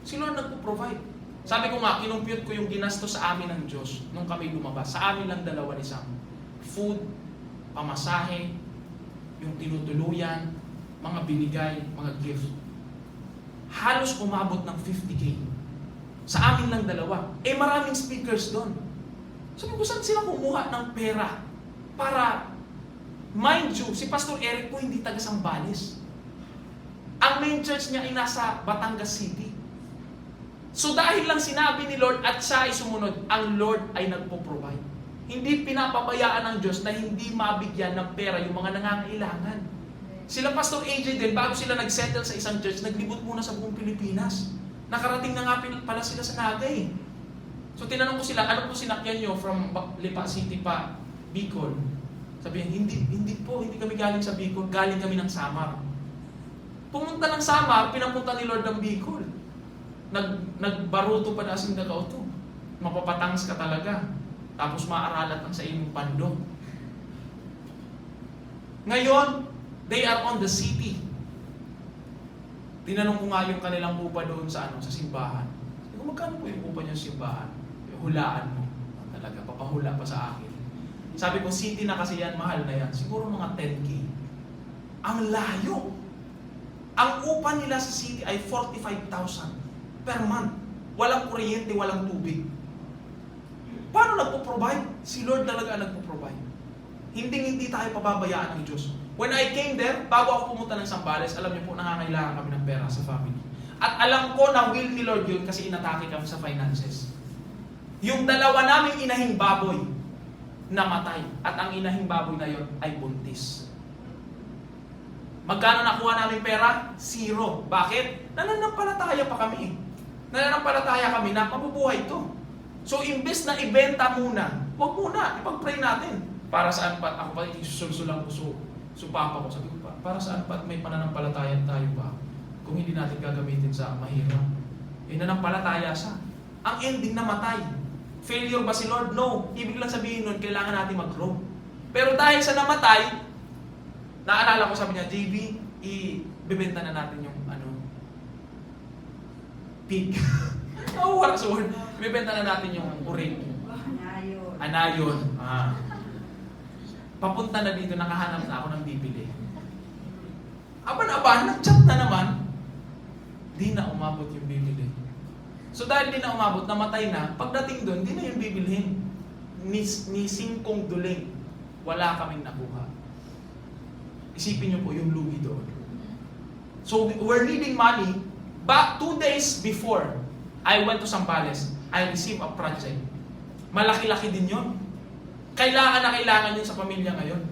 Si Lord nagpo-provide. Sabi ko nga, kinumpute ko yung ginastos sa amin ng Diyos nung kami lumabas. Sa amin lang 2 ni Sam. Food, pamasahe, yung tinutuluyan, mga binigay, mga gift. Halos umabot ng 50K. Sa amin lang 2. Maraming speakers doon. Sabi ko, saan sila kumuha ng pera? Para, mind you, si Pastor Eric po hindi taga Sambales. Ang main church niya ay nasa Batangas City. So dahil lang sinabi ni Lord at siya ay sumunod, ang Lord ay nagpo-provide. Hindi pinapabayaan ng Diyos na hindi mabigyan ng pera yung mga nangangailangan. Sila Pastor AJ din, bago sila nag-settle sa isang church, naglibot muna sa buong Pilipinas. Nakarating na nga pala sila sa Nagay. So tinanong ko sila, ano po sinakyan nyo from Lipa City pa, Bicol? Sabihin, hindi kami galing sa Bicol, galing kami ng Samar. Pumunta ng Samar, pinapunta ni Lord ng Bicol. Nagbaruto pa na asing nakauto. Mapapatangs ka talaga. Tapos maaralat ang sa inyong pando. Ngayon, they are on the city. Tinanong ko nga yung kanilang upa doon sa simbahan. ko, magkano po yung upa niyang simbahan? Hulaan mo. Talaga, papahula pa sa akin. Sabi ko, city na kasi yan, mahal na yan. Siguro mga 10K. Ang layo. Ang upa nila sa city ay 45,000 per month. Walang kuryente, walang tubig. Paano nagpo-provide? Si Lord talaga ang nagpo-provide. Hindi tayo pababayaan ng Diyos. When I came there, bago ako pumunta ng Zambales, alam niyo po, nangangailangan kami ng pera sa family. At alam ko na will ni Lord yun kasi inatake kami sa finances. Yung dalawa naming inahing baboy, namatay. At ang inahing baboy na yun ay buntis. Magkano nakuha namin pera? 0. Bakit? Nananampalataya pa kami. Nananampalataya kami na mabubuhay ito. So, imbes na ibenta muna, huwag muna, ipag-pray natin. Para saan pa? Ako pa isusulsulang ko papa ko. Sabi ko pa, para saan pa may pananampalataya tayo ba? Kung hindi natin gagamitin sa mahirap. Nananampalataya siya. Ang ending namatay. Failure ba si Lord? No. Ibig lang sabihin nun, kailangan natin mag-grow. Pero dahil sa namatay, naalala ko sabi niya, JB, ibebenta na natin yung pig. Wala sa word. Ibebenta na natin yung uring. Anayon. Papunta na dito, nakahanap na ako ng bibili. Aban-aban, nag-chat na naman. Di na umabot yung bibili. So dahil di na umabot, namatay na, pagdating doon, di na yung bibilhin. Ni singkong duling, wala kaming nakuha. Isipin niyo po yung lugi doon. So we're needing money. Back 2 days before I went to Zambales, I received a project. Malaki-laki din yon. Kailangan na kailangan yun sa pamilya ngayon.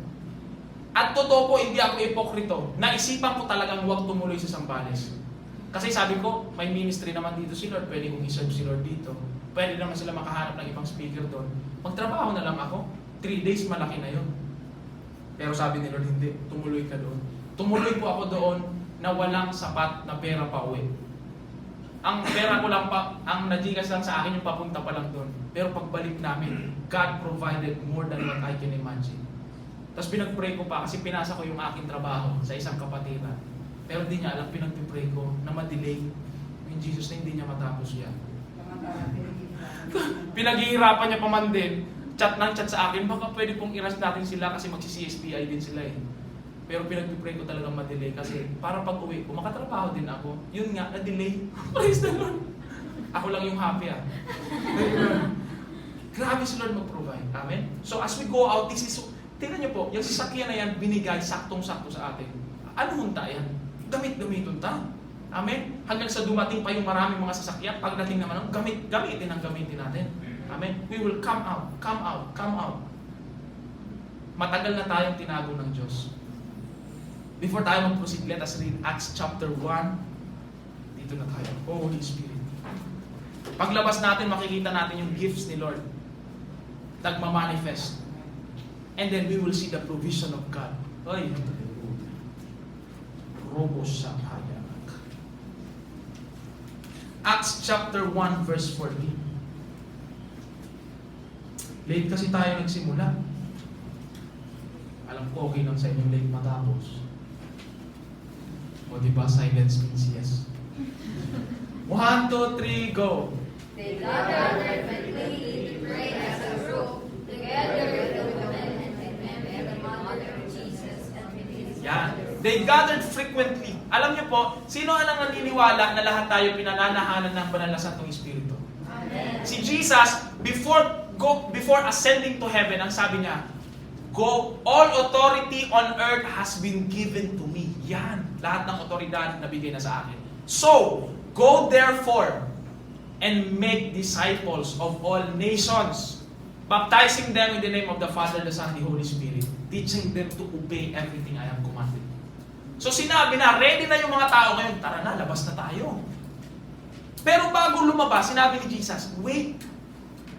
At totoo po, hindi ako ipokrito. Naisipan ko talagang huwag tumuloy sa Zambales. Kasi sabi ko, may ministry naman dito si Lord, pwede kong iserve si Lord dito. Pwede naman sila makahanap ng ibang speaker doon. Magtrabaho na lang ako. 3 days, malaki na yun. Pero sabi ni Lord, hindi. Tumuloy ka doon. Tumuloy po ako doon na walang sapat na pera pa uwi. Ang pera ko lang pa, ang nagigas lang sa akin yung papunta pa lang doon. Pero pagbalik namin, God provided more than what I can imagine. Tapos pinag-pray ko pa kasi pinasa ko yung aking trabaho sa isang kapatiran. Pero hindi niya alam, pinag-pray ko na ma-delay yung Jesus na hindi niya matapos yan. Pinaghihirapan niya pa man din, chat sa akin, baka pwede pong i-rush natin sila kasi magsi-CSPI din sila eh. Pero pinag-pray ko talagang ma-delay kasi para pag-uwi ko, makatrabaho din ako. Yun nga, na-delay. Praise the Lord. Ako lang yung happy Grabe si Lord mag-provide. Amen? So as we go out, tingnan niyo po, yung sasakyan na yan, binigay saktong-sakto sa atin. Ano hunta yan? Gamit-gamiton ta. Amen? Hanggang sa dumating pa yung maraming mga sasakyan, pagdating naman, gamitin ang gamitin natin. Amen? We will come out. Matagal na tayong tinago ng Diyos. Before tayo mag-proceed, let us read Acts chapter 1. Dito na tayo. Oh, Holy Spirit. Paglabas natin, makikita natin yung gifts ni Lord. Nagmamanifest. And then we will see the provision of God. Oy. Robos sa kaya. Acts chapter 1 verse 14. Late kasi tayo nagsimula. Alam ko okay lang sa inyo late matapos. O diba, silence means yes. 1, 2, 3, go! They gathered frequently to pray as a group, together with the women and with Mary, the mother of Jesus, and with his Yan. They gathered frequently. Alam niyo po, sino ang naniniwala na lahat tayo pinananahanan ng banal na Santong Espiritu? Amen. Si Jesus, before ascending to heaven, ang sabi niya, go, all authority on earth has been given to me. Yan. Lahat ng otoridad nabigay na sa akin. So, go therefore and make disciples of all nations, baptizing them in the name of the Father, the Son, and the Holy Spirit, teaching them to obey everything I have commanded. So sinabi na, ready na yung mga tao ngayon, tara na, labas na tayo. Pero bago lumabas, sinabi ni Jesus, wait,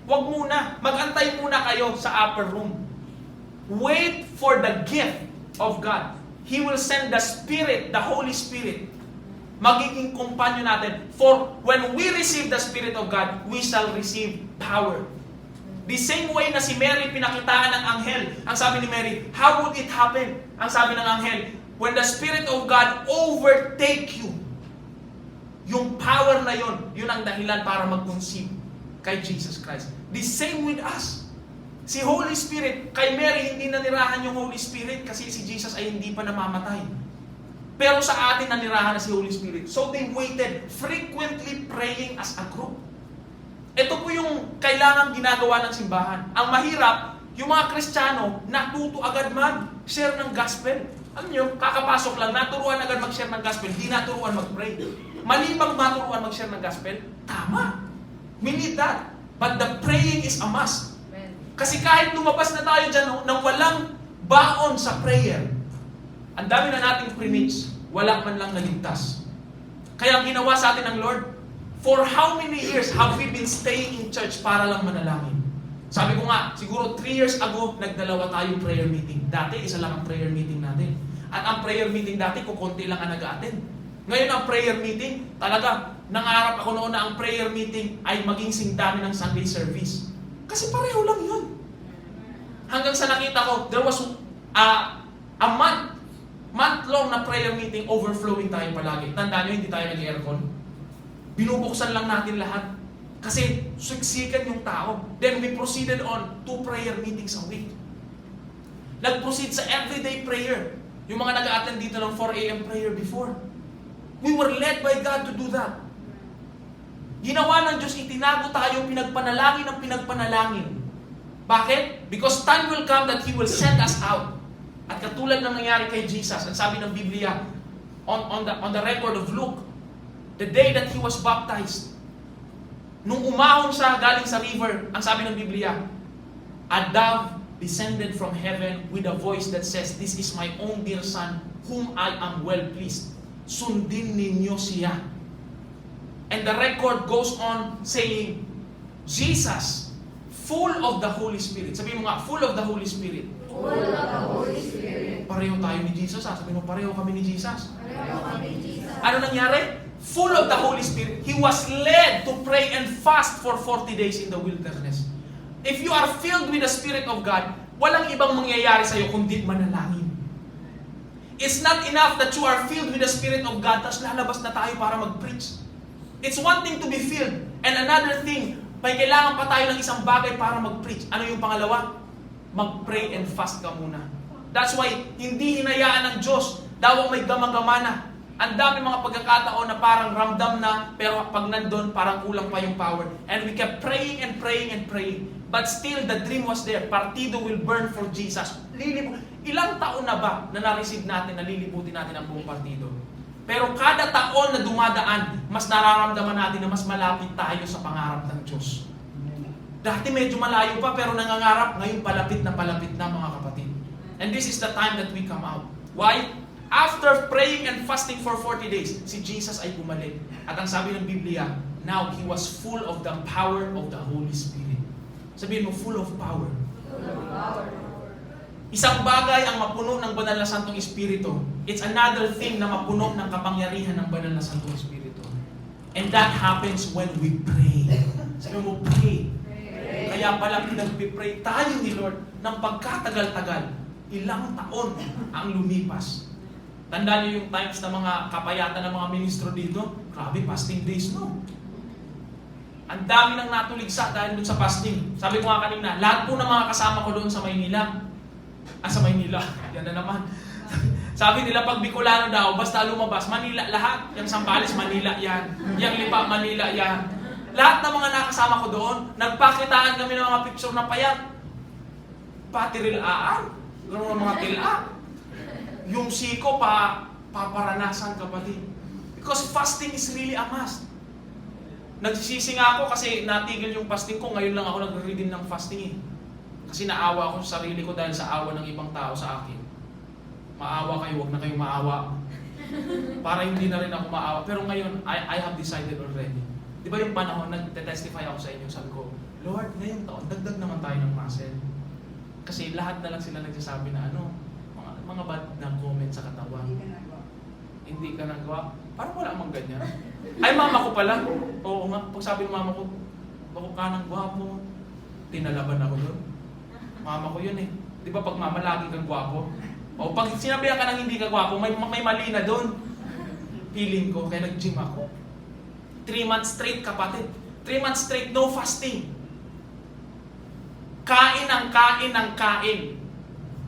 wag muna, magantay muna kayo sa upper room. Wait for the gift of God. He will send the Spirit, the Holy Spirit, magiging kumpanyo natin. For when we receive the Spirit of God, we shall receive power. The same way na si Mary pinakitaan ng anghel. Ang sabi ni Mary, how would it happen? Ang sabi ng anghel, when the Spirit of God overtake you, Yung power na yun ang dahilan para mag-conceive kay Jesus Christ. The same with us. Si Holy Spirit, kay Mary hindi nanirahan yung Holy Spirit kasi si Jesus ay hindi pa namamatay. Pero sa atin nanirahan na si Holy Spirit. So they waited, frequently praying as a group. Ito po yung kailangan ginagawa ng simbahan. Ang mahirap, yung mga Kristiyano, natuto agad mag-share ng gospel. Alam nyo, kakapasok lang, naturuan agad mag-share ng gospel, di naturuan mag-pray. Mali bang maturuan mag-share ng gospel? Tama. We need that. But the praying is a must. Kasi kahit lumabas na tayo dyan nang walang baon sa prayer, ang dami na nating preach, wala man lang naligtas. Kaya ang ginawa sa atin ng Lord, for how many years have we been staying in church para lang manalangin? Sabi ko nga, siguro 3 years ago, nagdalawa tayong prayer meeting. Dati, isa lang ang prayer meeting natin. At ang prayer meeting dati, kukunti lang ang nag-attend. Ngayon ang prayer meeting, talaga, nangarap ako noon na ang prayer meeting ay maging singdami ng Sunday service. Kasi pareho lang yun. Hanggang sa nakita ko, there was a month-long na prayer meeting, overflowing tayo palagi. Tandaan nyo, hindi tayo nag-aircon. Binubuksan lang natin lahat. Kasi siksikan yung tao. Then we proceeded on 2 prayer meetings a week. Nag-proceed sa everyday prayer. Yung mga nag-attend dito ng 4 a.m. prayer before. We were led by God to do that. Ginawa ng Diyos, itinago tayo, pinagpanalangin ng pinagpanalangin. Bakit? Because time will come that He will send us out. At katulad ng nangyari kay Jesus, ang sabi ng Biblia, on the record of Luke, the day that He was baptized, nung umahon siya galing sa river, ang sabi ng Biblia, a dove descended from heaven with a voice that says, "This is my own dear son, whom I am well pleased. Sundin ninyo siya." And the record goes on saying, Jesus, full of the Holy Spirit. Sabihin mo nga, full of the Holy Spirit. Full of the Holy Spirit. Pareho tayo ni Jesus. Sabihin mo, pareho kami ni Jesus. Pareho kami ni Jesus. Ano nangyari? Full of the Holy Spirit. He was led to pray and fast for 40 days in the wilderness. If you are filled with the Spirit of God, walang ibang mangyayari sa'yo kundi manalangin. It's not enough that you are filled with the Spirit of God, tapos lalabas na tayo para mag-preach. It's one thing to be filled, and another thing, may kailangan pa tayo ng isang bagay para mag-preach. Ano yung pangalawa? Mag-pray and fast ka muna. That's why, hindi hinayaan ng Diyos, daw may gama-gamana. Ang dami mga pagkakataon na parang ramdam na, pero pag nandun, parang kulang pa yung power. And we kept praying and praying and praying. But still, the dream was there. Partido will burn for Jesus. Ilang taon na ba na na-receive natin, nalilibutin natin ang buong partido? Pero kada taon na dumadaan, mas nararamdaman natin na mas malapit tayo sa pangarap ng Diyos. Dati medyo malayo pa, pero nangangarap, ngayon palapit na mga kapatid. And this is the time that we come out. Why? After praying and fasting for 40 days, si Jesus ay bumalik. At ang sabi ng Biblia, now He was full of the power of the Holy Spirit. Sabihin mo, full of power. Full of power. Isang bagay ang mapuno ng banal na Santong Espiritu. It's another thing na mapuno ng kapangyarihan ng banal na Santong Espiritu. And that happens when we pray. Sabi mo, pray. Kaya pala pinag-pray tayo ni Lord ng pagkatagal-tagal. Ilang taon ang lumipas. Tandaan niyo yung times na mga kapayatan ng mga ministro dito. Grabe, fasting days, no? Ang dami nang natuligsa dahil dun sa fasting. Sabi ko nga kanina, lahat po ng mga kasama ko doon sa Maynila. Sa Maynila. Yan na naman. Sabi nila, pag Bicolano daw, basta lumabas, Manila, lahat. Yung Sambales, Manila yan. Yung Lipa, Manila yan. Lahat ng mga nakasama ko doon, nagpakitaan kami ng mga picture na payat. Patirilaan. Gano'n mga tila. Yung siko, paparanasan kapatid. Because fasting is really a must. Nagsisisi nga ako kasi natigil yung fasting ko. Ngayon lang ako nagre-redeem ng fasting eh. Kasi naawa ako sa sarili ko dahil sa awa ng ibang tao sa akin. Maawa kayo, huwag na kayong maawa. Para hindi na rin ako maawa. Pero ngayon, I have decided already. Di ba yung panahon, nag-testify ako sa inyo, sabi ko, Lord, ngayong taon, dagdag naman tayo ng muscle. Kasi lahat na lang sila nagsasabi na mga bad na comment sa katawan. Hindi ka nagawa. Parang wala mang ganyan. Ay, mama ko pala. Oo nga, pag sabi ng mama ko, bako ka ng gwapo. Tinalaban ako doon. Mama ko yun eh. Di ba pag mama, lagi kang gwapo? O pag sinabihan ka ng hindi ka gwapo, may mali na doon. Feeling ko, kaya nag-gym ako. 3 months straight, kapatid. 3 months straight, no fasting. Kain ng kain ng kain.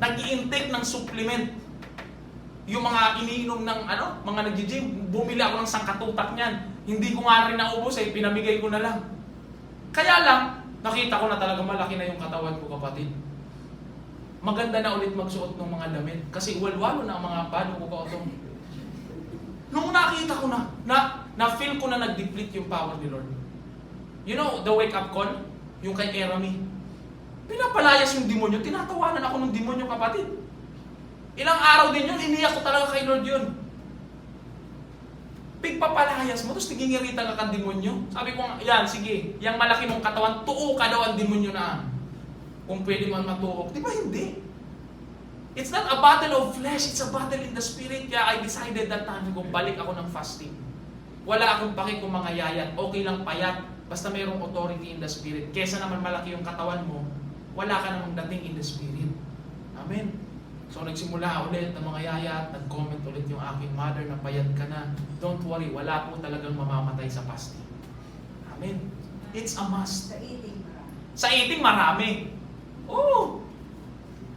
Nag-i-intake ng supplement. Yung mga iniinom ng mga nag-gym, bumili ako ng sangkatutak niyan. Hindi ko nga rin naubos pinamigay ko na lang. Kaya lang, nakita ko na talaga malaki na yung katawan ko, kapatid. Maganda na ulit magsuot ng mga damit. Kasi walwalo na ang mga balo ko kaotong. Nung nakita ko na-feel ko na nag-deplete yung power ni Lord. You know, the wake-up call? Yung kay Erami. Pinapalayas yung demonyo. Tinatawanan ako ng demonyo, kapatid. Ilang araw din yun, iniyak ko talaga kay Lord yun. Pigpapalayas mo, tapos tigingiritan ka kang demonyo. Sabi ko, yan, sige, yung malaki mong katawan, tuo ka daw ang demonyo na. Kung pwede man matuok. Di ba hindi? It's not a battle of flesh, it's a battle in the spirit. Kaya I decided that time, kung balik ako ng fasting. Wala akong paki kung mga yayat, okay lang payat, basta mayroong authority in the spirit. Kesa naman malaki yung katawan mo, wala ka namang dating in the spirit. Amen. So nagsimula ulit ng mga yayat, nag-comment ulit yung aking mother na payat ka na. Don't worry, wala po talagang mamamatay sa fasting. Amen. It's a must. Sa eating marami. Oh,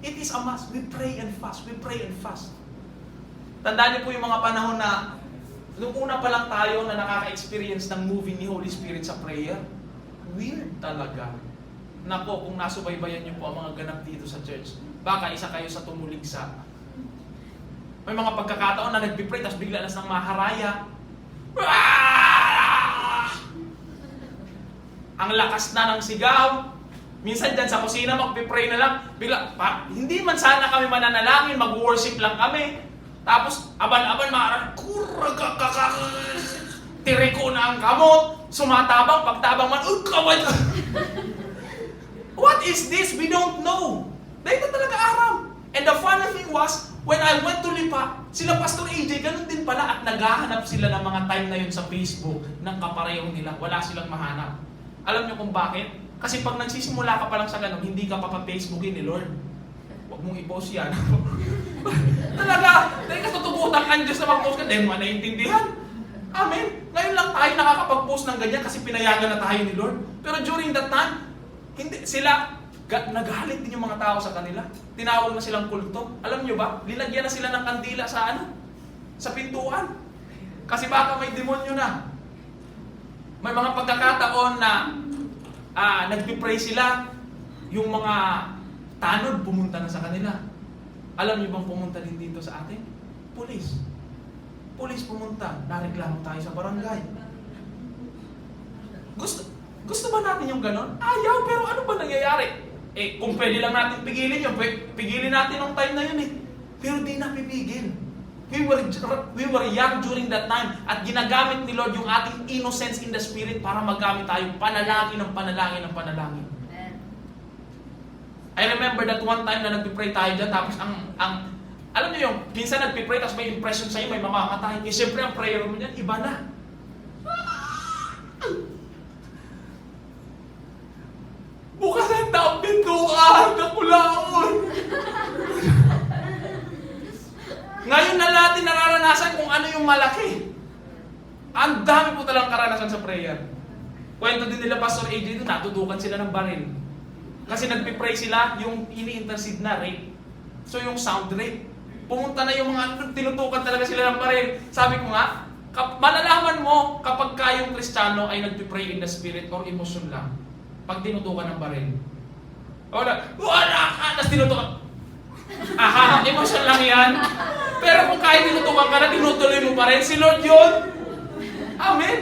it is a must. We pray and fast. We pray and fast. Tandaan niyo po yung mga panahon na nung una pa lang tayo na nakaka-experience ng moving ni Holy Spirit sa prayer. Weird talaga. Nako, kung nasubaybayan niyo po ang mga ganap dito sa church, baka isa kayo sa tumuligsa. May mga pagkakataon na nagpipray, tapos bigla na sang maharaya. Ang lakas na ng sigaw. Minsan dyan sa kusina, magpipray na lang. Bigla, hindi man sana kami mananalangin, mag-worship lang kami. Tapos, aban-aban, tiriko na ang kamot, sumatabang, pagtabang man, kaway. What is this? We don't know. Dahil talaga aram. And the funny thing was, when I went to Lipa, sila Pastor AJ, ganun din pala at naghahanap sila ng mga time na yun sa Facebook ng kapareho nila. Wala silang mahanap. Alam niyo kung bakit? Kasi pag nagsisimula ka pa lang sa ganun, hindi ka pa-Facebookin ni Lord. Huwag mong i-post yan. Talaga, dahil katutubutan ka Diyos na mag-post ka, dahil mo naiintindihan. Amen. Ngayon lang tayo nakakapag-post ng ganyan kasi pinayagan na tayo ni Lord. Pero during that time, hindi sila nagalit din yung mga tao sa kanila. Tinawag na silang kulto. Alam nyo ba? Linagyan na sila ng kandila sa sa pintuan. Kasi baka may demonyo na. May mga pagkakataon na nagpipray sila, yung mga tanod pumunta na sa kanila. Alam nyo bang pumunta din dito sa atin? Pulis. Pulis pumunta. Nareklamo tayo sa barangay. Gusto ba natin yung ganon? Ayaw, pero ano ba nangyayari? Kung pwede lang natin pigilin yun, pigilin natin ng time na yun Pero di na pipigil. We were young during that time at ginagamit ni Lord yung ating innocence in the spirit para magamit tayo panalangin ng panalangin ng panalangin. I remember that one time na nagpipray tayo dyan, tapos alam niyo yung, minsan nagpipray, tapos may impression sa'yo, may mamamatay. Siyempre ang prayer mo niyan, iba na. Bukas ang taong pintuan, nakulaon. Ngayon na natin nararanasan kung ano yung malaki. Ang dami po talagang karanasan sa prayer. Kwento din nila Pastor AJ doon, natutukan sila ng baril. Kasi nagpipray sila, yung ini-intercede na rape. So yung sound rape. Pumunta na yung mga tinutukan talaga sila ng baril. Sabi ko nga, malalaman mo kapag kayong Kristiyano ay nagpipray in the spirit or emotion lang. Pag tinutukan ng baril. Wala ka! Tapos tinutukan. Emotion lang yan. Pero kung kahit tinutukan ka na, tinutuloy mo pa rin. Si Lord yun. Amen.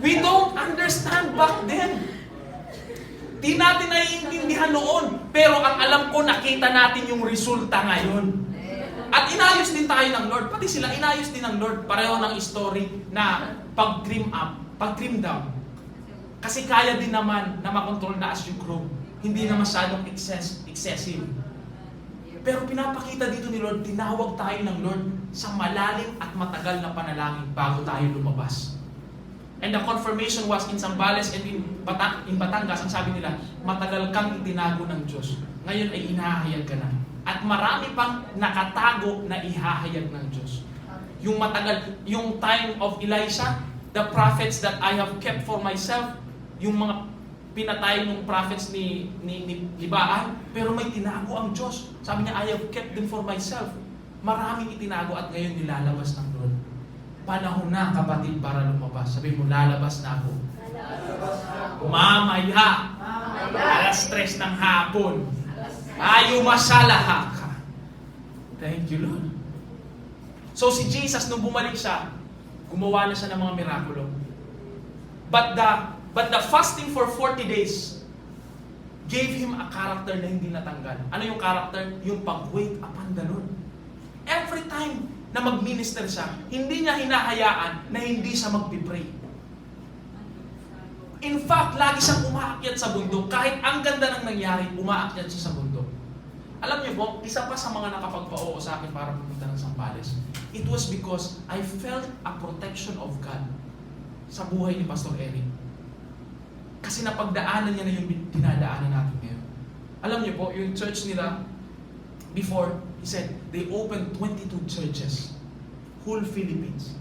We don't understand back then. Di natin naiintindihan noon. Pero ang alam ko, nakita natin yung resulta ngayon. At inayos din tayo ng Lord. Pati sila inayos din ng Lord. Pareho ng story na pag-dream up, pag-dream down. Kasi kaya din naman na makontrol na as you grow. Hindi na masyadong excessive. Pero pinapakita dito ni Lord, tinawag tayo ng Lord sa malalim at matagal na panalangin bago tayo lumabas. And the confirmation was in Zambales and in Batangas, ang sabi nila, matagal kang itinago ng Diyos. Ngayon ay inahayag ka na. At marami pang nakatago na ihahayag ng Diyos. Yung matagal, yung time of Elisha, the prophets that I have kept for myself, yung mga pinatay ng prophets ni Baal, pero may tinago ang Diyos. Sabi niya, I have kept them for myself. Maraming itinago at ngayon nilalabas ng Lord. Panahon na, kapatid, para lumabas. Sabi mo, lalabas na ako. Mamaya, alas 3 ng hapon, ayaw masalaha ka. Thank you, Lord. So si Jesus, nung bumalik siya, gumawa na siya ng mga mirakulo. But the fasting for 40 days gave him a character na hindi natanggal. Ano yung character? Yung pag-wait upon the Lord. Every time na mag-minister siya, hindi niya hinahayaan na hindi siya mag-pray. In fact, lagi siyang umaakyat sa bundok. Kahit ang ganda ng nangyari, umaakyat siya sa bundok. Alam niyo po, isa pa sa mga nakapagpa-oo sa akin para pumunta ng Zambales, it was because I felt a protection of God sa buhay ni Pastor Eric. Kasi napagdaanan niya na yung dinadaanan natin ngayon. Alam niyo po, yung church nila, before, he said, they opened 22 churches. Whole Philippines.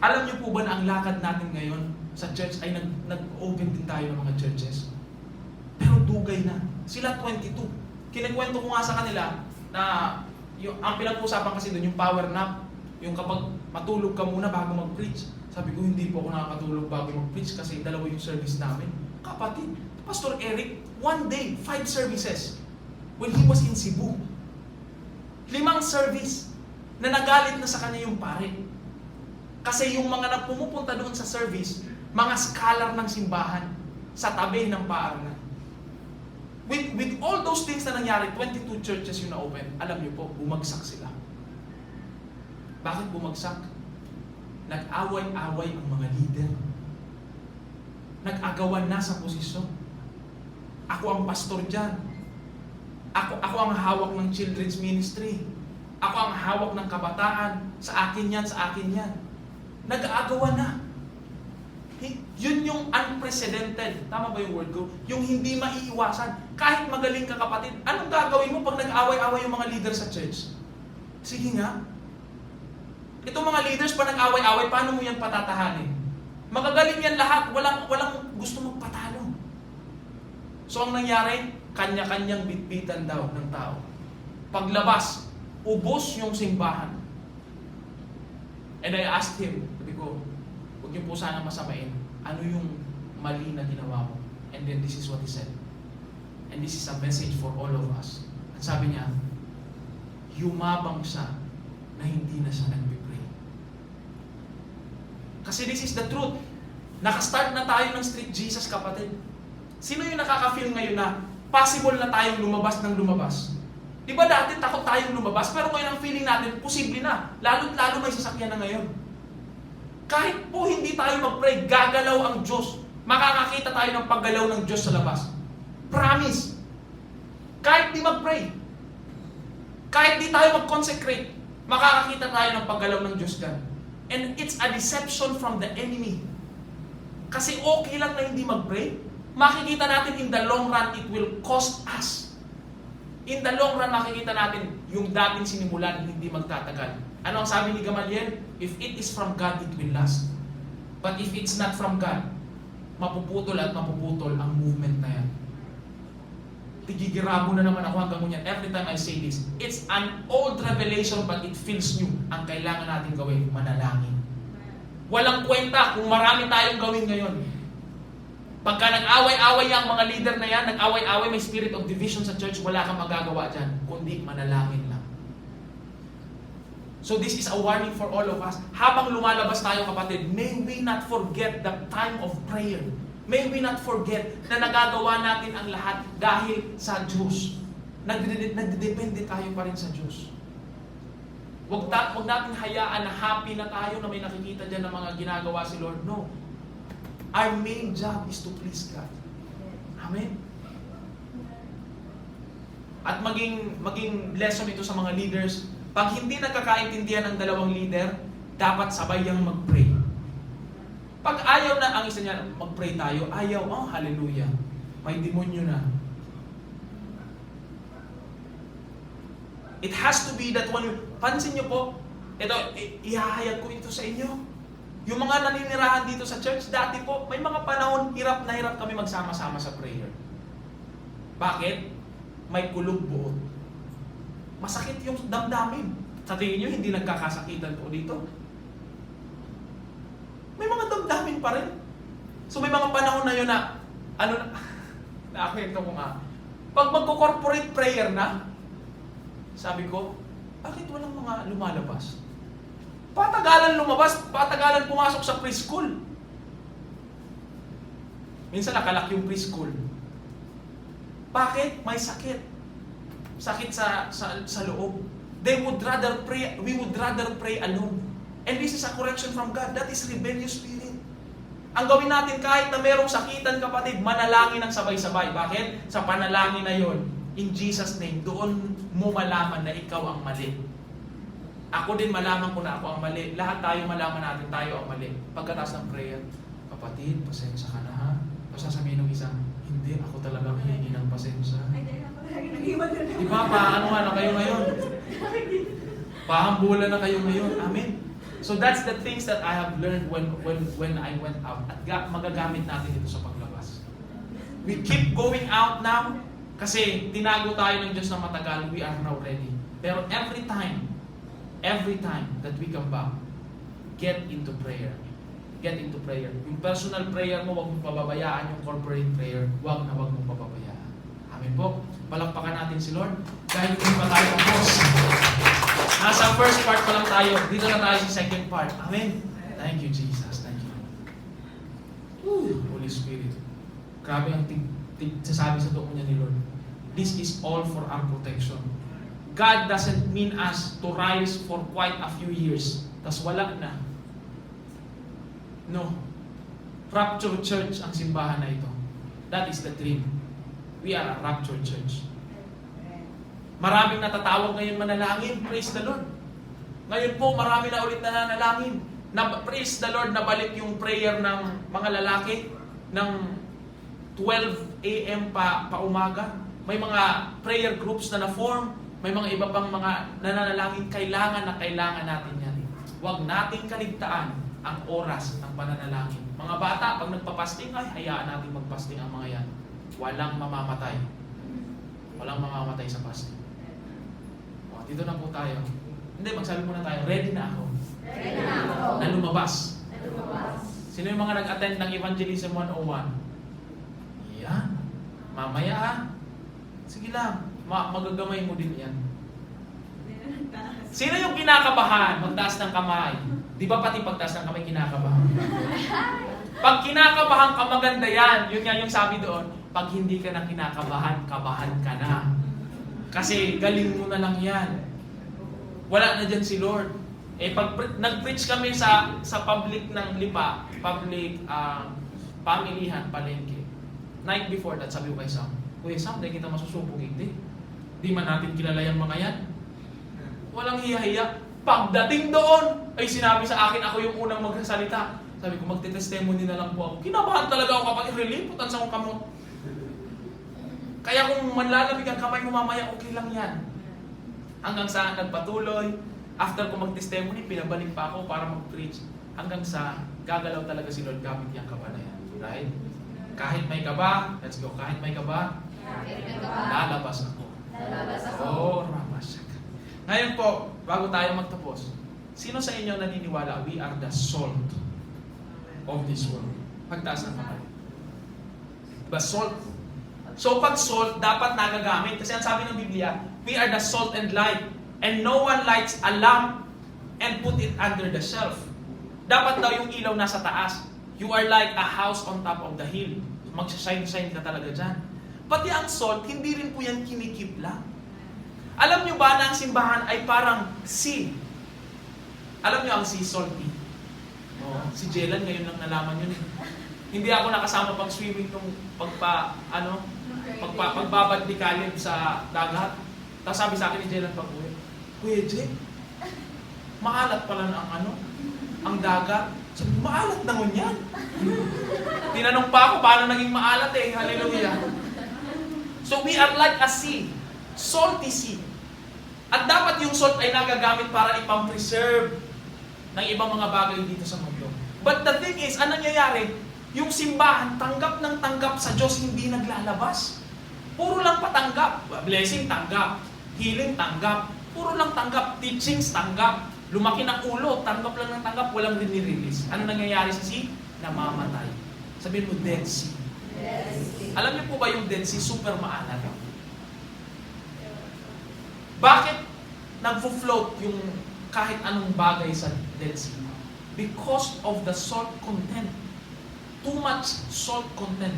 Alam niyo po ba na ang lakad natin ngayon sa church ay nag-open din tayo ng mga churches? Pero dugay na. Sila 22. Kinikwento ko nga sa kanila na ang pinag-uusapan kasi doon yung power nap. Yung kapag matulog ka muna bago mag-preach. Sabi ko, hindi po ako nakakatulog bago mag-preach kasi dalawa yung service namin. Kapatid, Pastor Eric, one day, 5 services when he was in Cebu. 5 service na nagalit na sa kanya yung pare. Kasi yung mga nagpumupunta doon sa service, mga scholar ng simbahan sa tabi ng paaralan. With all those things na nangyari, 22 churches yung na-open, alam niyo po, bumagsak sila. Bakit bumagsak? Nag-away-away ang mga leader. Nag-agawan na sa posisyon. Ako ang pastor dyan. Ako ang hawak ng children's ministry. Ako ang hawak ng kabataan. Sa akin yan, sa akin yan. Nag-aagawan na. Yun yung unprecedented. Tama ba yung word ko? Yung hindi maiiwasan. Kahit magaling ka kapatid, anong gagawin mo pag nag-away-away yung mga leader sa church? Sige nga. Itong mga leaders pa nag-away-away, paano mo yan patatahanin? Magagaling yan lahat. Walang gusto magpatalo. So ang nangyari, kanya-kanyang bitbitan daw ng tao. Paglabas, ubos yung simbahan. And I asked him, sabi ko, huwag niyo po sana masamain. Ano yung mali na ginawa mo? And then this is what he said. And this is a message for all of us. At sabi niya, yumabang siya na hindi na siya nagpipray. Kasi this is the truth. Nakastart na tayo ng Street Jesus, kapatid. Sino yung nakaka-feel ngayon na possible na tayong lumabas ng lumabas? Di ba dati takot tayong lumabas? Pero ngayon ang feeling natin, posible na. Lalo may sasakyan na ngayon. Kahit po hindi tayo mag-pray, gagalaw ang Diyos. Makakakita tayo ng paggalaw ng Diyos sa labas. Promise. Kahit di mag-pray, kahit di tayo mag-consecrate, makakakita tayo ng paggalaw ng Diyos dyan. And it's a deception from the enemy. Kasi okay lang na hindi mag-pray, makikita natin in the long run, it will cost us. In the long run, makikita natin yung dating sinimulan, hindi magtatagal. Ano ang sabi ni Gamaliel? If it is from God, it will last. But if it's not from God, mapuputol at mapuputol ang movement na yan. Tigigirabo na naman ako hanggang ngunyan. Every time I say this, it's an old revelation but it feels new. Ang kailangan natin gawin, manalangin. Walang kwenta kung marami tayong gawin ngayon. Pagka nag-away-away ang mga leader na yan, nag-away-away, may spirit of division sa church, wala kang magagawa dyan, kundi manalangin lang. So this is a warning for all of us. Habang lumalabas tayo, kapatid, may we not forget the time of prayer. May we not forget na nagagawa natin ang lahat dahil sa Diyos. Nagdedepende tayo pa rin sa Diyos. Huwag natin hayaan na happy na tayo na may nakikita dyan ng mga ginagawa si Lord. No. Our main job is to please God. Amen? At maging lesson ito sa mga leaders. Pag hindi nagkakaintindihan ng dalawang leader, dapat sabay yang mag-pray. Pag ayaw na, ang isa niya, mag-pray tayo, ayaw, oh, hallelujah, may demonyo na. It has to be that one, pansin niyo po, ito, ihahayag ko ito sa inyo. Yung mga naninirahan dito sa church, dati po, may mga panahon, hirap na hirap kami magsama-sama sa prayer. Bakit? May kulog buot. Masakit yung damdamin. Sa tingin nyo, hindi nagkakasakitan po dito. May mga damdamin pa rin. So may mga panahon na yun na, nakwento ko nga, pag magko-corporate prayer na, sabi ko, bakit walang mga lumalabas? Patagalan lumabas, patagalan pumasok sa preschool. Minsan nakalak yung preschool. Bakit? May sakit. Sakit sa loob. They would rather pray, we would rather pray alone. And this is a correction from God. That is rebellious spirit. Ang gawin natin kahit na merong sakitan, kapatid, manalangin ng sabay-sabay. Bakit? Sa panalangin na yon, in Jesus' name, doon mo malaman na ikaw ang mali. Ako din malaman ko na ako ang mali. Lahat tayo malaman natin tayo ang mali. Pagkatapos ng prayer, kapatid, pasensya ka na ha. Tapos sasabihin ng isang, hindi, ako talagang hihingi ng pasensya. Diba, paano nga na kayo ngayon? Pahambulan na kayo ngayon. Amen. So that's the things that I have learned when I went out. At magagamit natin ito sa paglabas. We keep going out now kasi tinago tayo ng Diyos na matagal. We are now ready. Pero every time that we come back, get into prayer. Get into prayer. Yung personal prayer mo, huwag mong pababayaan. Yung corporate prayer, huwag mong pababayaan. Amen po. Palakpakan natin si Lord. Dahil hindi pa tayo tapos. Nasa first part pa lang tayo. Dito na tayo sa second part. Amen. Thank you, Jesus. Thank you. Holy Spirit. Grabe ang sasabi sa tuon niya ni Lord. This is all for our protection. God doesn't mean us to rise for quite a few years. Tas wala na. No. Rapture Church ang simbahan na ito. That is the dream. We are a rapture church. Maraming natatawag ngayon manalangin. Praise the Lord. Ngayon po, marami na ulit na nanalangin. Praise the Lord, nabalik yung prayer ng mga lalaki ng 12 a.m. pa umaga. May mga prayer groups na na-form. May mga iba pang mga nananalangin. Kailangan natin yan. Huwag nating kaligtaan ang oras ng pananalangin. Mga bata, pag nagpapasting, hayaan natin magpasting ang mga yan. Walang mamamatay. Walang mamamatay sa fasting. O, dito na po tayo. Hindi, magsabi muna tayo, ready na ako. Ready na ako. Na lumabas. Na lumabas. Sino yung mga nag-attend ng Evangelism 101? Yan. Mamaya ha. Sige lang. Magagamay mo din yan. Sino yung kinakabahan? Magtaas ng kamay. Di ba pati pagtaas ng kamay kinakabahan? Pag kinakabahan ka, maganda yan. Yun nga yung sabi doon. Pag hindi ka na kinakabahan, kabahan ka na. Kasi galing mo na lang yan. Wala na dyan si Lord. Pag nag-preach kami sa public ng Lipa, public pamilihan, palengke. Night before that, sabi ko kay Sam, Kuya Sam, dahil kita masusubok hindi. Di man natin kilala yung mga yan. Walang hiya-hiya. Pagdating doon, ay sinabi sa akin, ako yung unang magsasalita. Sabi ko, magte-testimony na lang po ako. Kinabahan talaga ako kapag iriliputan sa akong kamot. Kaya kung manlalamig ang kamay mo mamaya, okay lang yan. Hanggang sa nagpatuloy, after ko mag-testimony, pinabalik pa ako para mag-preach. Hanggang sa gagalaw talaga si Lord gamit yung kaba na yan. Right? Kahit may kaba, let's go, kahit may kaba, lalabas ako. Lalabas ako. Oh, Ramasyak. Ngayon po, bago tayo magtapos, sino sa inyo naniniwala, we are the salt of this world? Pagtaas ng kamay. Diba, salt? So pag salt, dapat nagagamit. Kasi ang sabi ng Biblia, we are the salt and light. And no one lights a lamp and put it under the shelf. Dapat daw yung ilaw nasa taas. You are like a house on top of the hill. Magsashine-shine ka talaga dyan. Pati ang salt, hindi rin po yan kinikip lang. Alam nyo ba na ang simbahan ay parang sea? Alam nyo ang sea salty? Oh, si Jelan ngayon lang nalaman yun eh. Hindi ako nakasama pag swimming nung pagbabad ni Caleb sa dagat. Tapos sabi sa akin ni Jelan pag uwi, Kuya Jay, maalat pala na ang dagat. Sabi ko, maalat na ngun yan. Tinanong pa ako, paano naging maalat eh. Hallelujah. So we are like a sea. Salty sea. At dapat yung salt ay nagagamit para ipang-preserve ng ibang mga bagay dito sa mundo. But the thing is, anong nangyayari? Yung simbahan, tanggap ng tanggap sa Diyos, hindi naglalabas. Puro lang patanggap. Blessing, tanggap. Healing, tanggap. Puro lang tanggap. Teachings, tanggap. Lumaki ng ulo, tanggap lang ng tanggap, walang rinirelease. Ano nangyayari sa sea? Namamatay. Sabihin mo, Dead Sea. Alam niyo po ba yung Dead Sea, super maalat? Bakit nagfo-float yung kahit anong bagay sa Dead Sea? Because of the salt content. Too much salt content.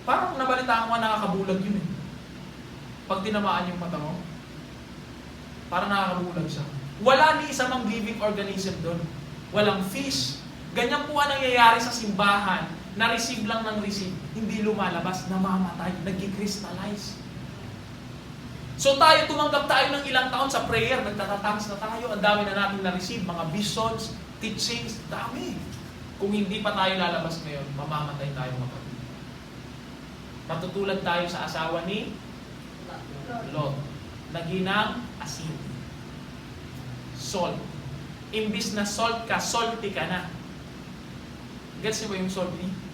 Parang nabalitaan ko nakakabulag yun eh. Pag tinamaan yung mata mo, parang nakakabulag siya. Wala ni isa mang living organism doon. Walang fish. Ganyan po ang nangyayari sa simbahan. Na-receive lang ng receive. Hindi lumalabas, namamatay, nag-crystallize. So tayo, tumanggap tayo ng ilang taon sa prayer, nagtatatangs na tayo, ang dami na natin na-receive, mga visions, teachings, dami. Kung hindi pa tayo lalabas ngayon, mamamatay tayo mga kapatid. Matutulad tayo sa asawa ni Lot. Naginang asin. Salt. Imbis na salt ka, salty ka na. Gets niyo ba yung salty?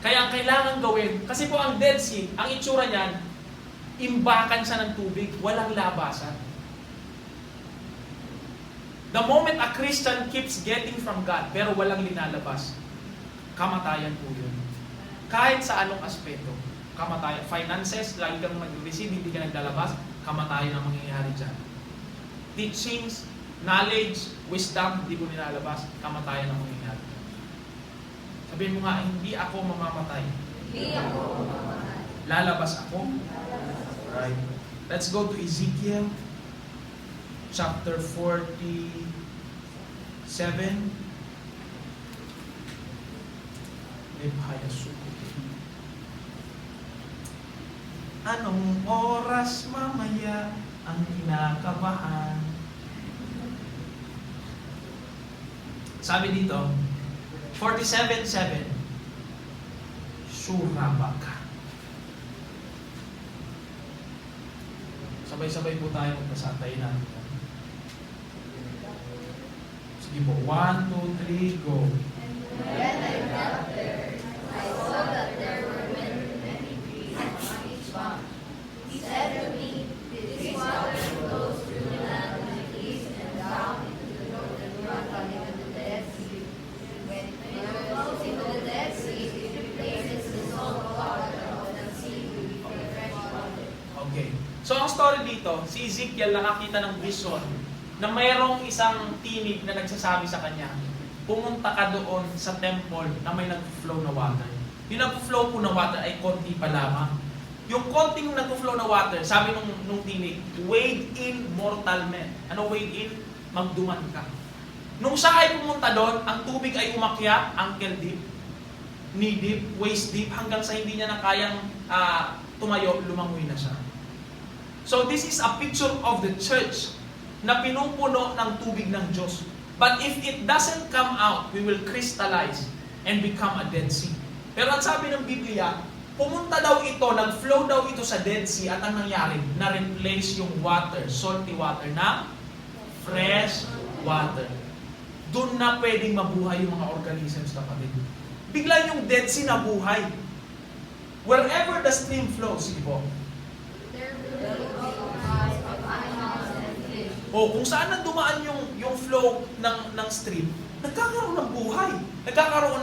Kaya ang kailangan gawin, kasi po ang Dead Sea, ang itsura niyan, imbakan siya ng tubig, walang labasan. The moment a Christian keeps getting from God, pero walang linalabas, kamatayan po yun. Kahit sa anong aspeto, kamatayan. Finances, lagi kang mag-receive, hindi ka naglalabas, kamatayan ang mangyayari dyan. Teachings, knowledge, wisdom, hindi ko nilalabas, kamatayan ang mangyayari. Sabihin mo nga, hindi ako mamamatay. Hindi ako mamamatay. Lalabas ako. Right. Let's go to Ezekiel chapter 47. Anong oras mamaya ang kinakabahan? Sabi dito, 47:7. Surabaka. Sabay-sabay po tayo magpasatay natin. Sige po, 1, 2, 3, go. When I got there, I saw that there were many trees on each bank. He said to me, "This water flows through the land of the east and down into the Jordan River into the Dead Sea. When it flows into the Dead Sea, it replaces the salt water of the sea with fresh water." Okay. So ang story dito, si Ezekiel nakakita ng vision na mayroong isang tinig na nagsasabi sa kanya, pumunta ka doon sa temple na may nag-flow na water. Yung nag-flow po na water ay konti pa lamang. Yung konting nag-flow na water, sabi nung tinig, wade in mortal men. Ano wade in? Magduman ka. Nung siya ay pumunta doon, ang tubig ay umakyat, ankle deep, knee deep, waist deep, hanggang sa hindi niya na kayang tumayo, lumangoy na siya. So this is a picture of the church na pinupuno ng tubig ng Diyos. But if it doesn't come out, we will crystallize and become a Dead Sea. Pero ang sabi ng Biblia, pumunta daw ito, nag-flow daw ito sa Dead Sea at ang nangyari, na-replace yung water, salty water na fresh water. Doon na pwedeng mabuhay yung mga organisms, kapatid. Bigla yung Dead Sea na buhay. Wherever the stream flows, sige po. There will be eyes of animals and fish. O kung saan na dumaan yung flow ng stream, nagkakaroon ng buhay. Nagkakaroon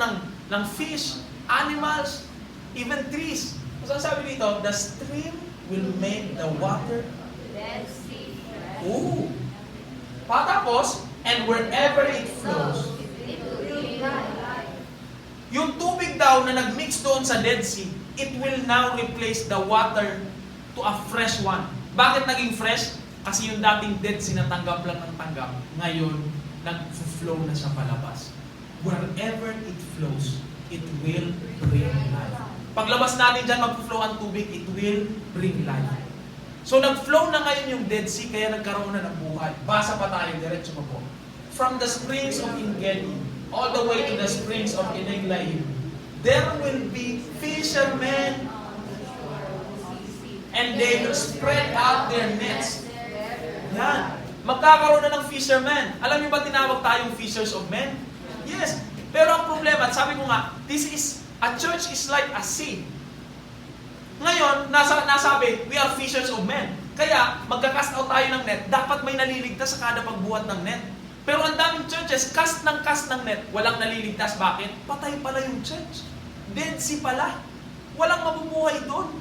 ng fish, animals, even trees. So sabi dito, the stream will make the water. Dead Sea fresh. Ooh. Patapos, and wherever it flows, It will be life. yung tubig daw na nagmix doon sa Dead Sea, it will now replace the water to a fresh one. Bakit naging fresh? Kasi yung dating Dead Sea na tanggap lang ng tanggap, ngayon, nag-flow na siya palabas. Wherever it flows, it will bring life. Paglabas natin dyan, mag-flow ang tubig, it will bring life. So nag-flow na ngayon yung Dead Sea, kaya nagkaroon na ng buhay. Basa pa tayo, diretso pa po. From the springs of Engedi, all the way to the springs of Eneglaim, there will be fishermen, and they will spread out their nets. Yan. Magkakaroon na ng fishermen. Alam niyo ba tinawag tayong fishers of men? Yes. Pero ang problema, at sabi ko nga, a church is like a sea. Ngayon, nasabi, we are fishers of men. Kaya, magka-cast out tayo ng net, dapat may naliligtas sa kada pagbuhat ng net. Pero ang daming churches, cast ng net, walang naliligtas. Bakit? Patay pala yung church. Dead sea pala. Walang mabubuhay doon.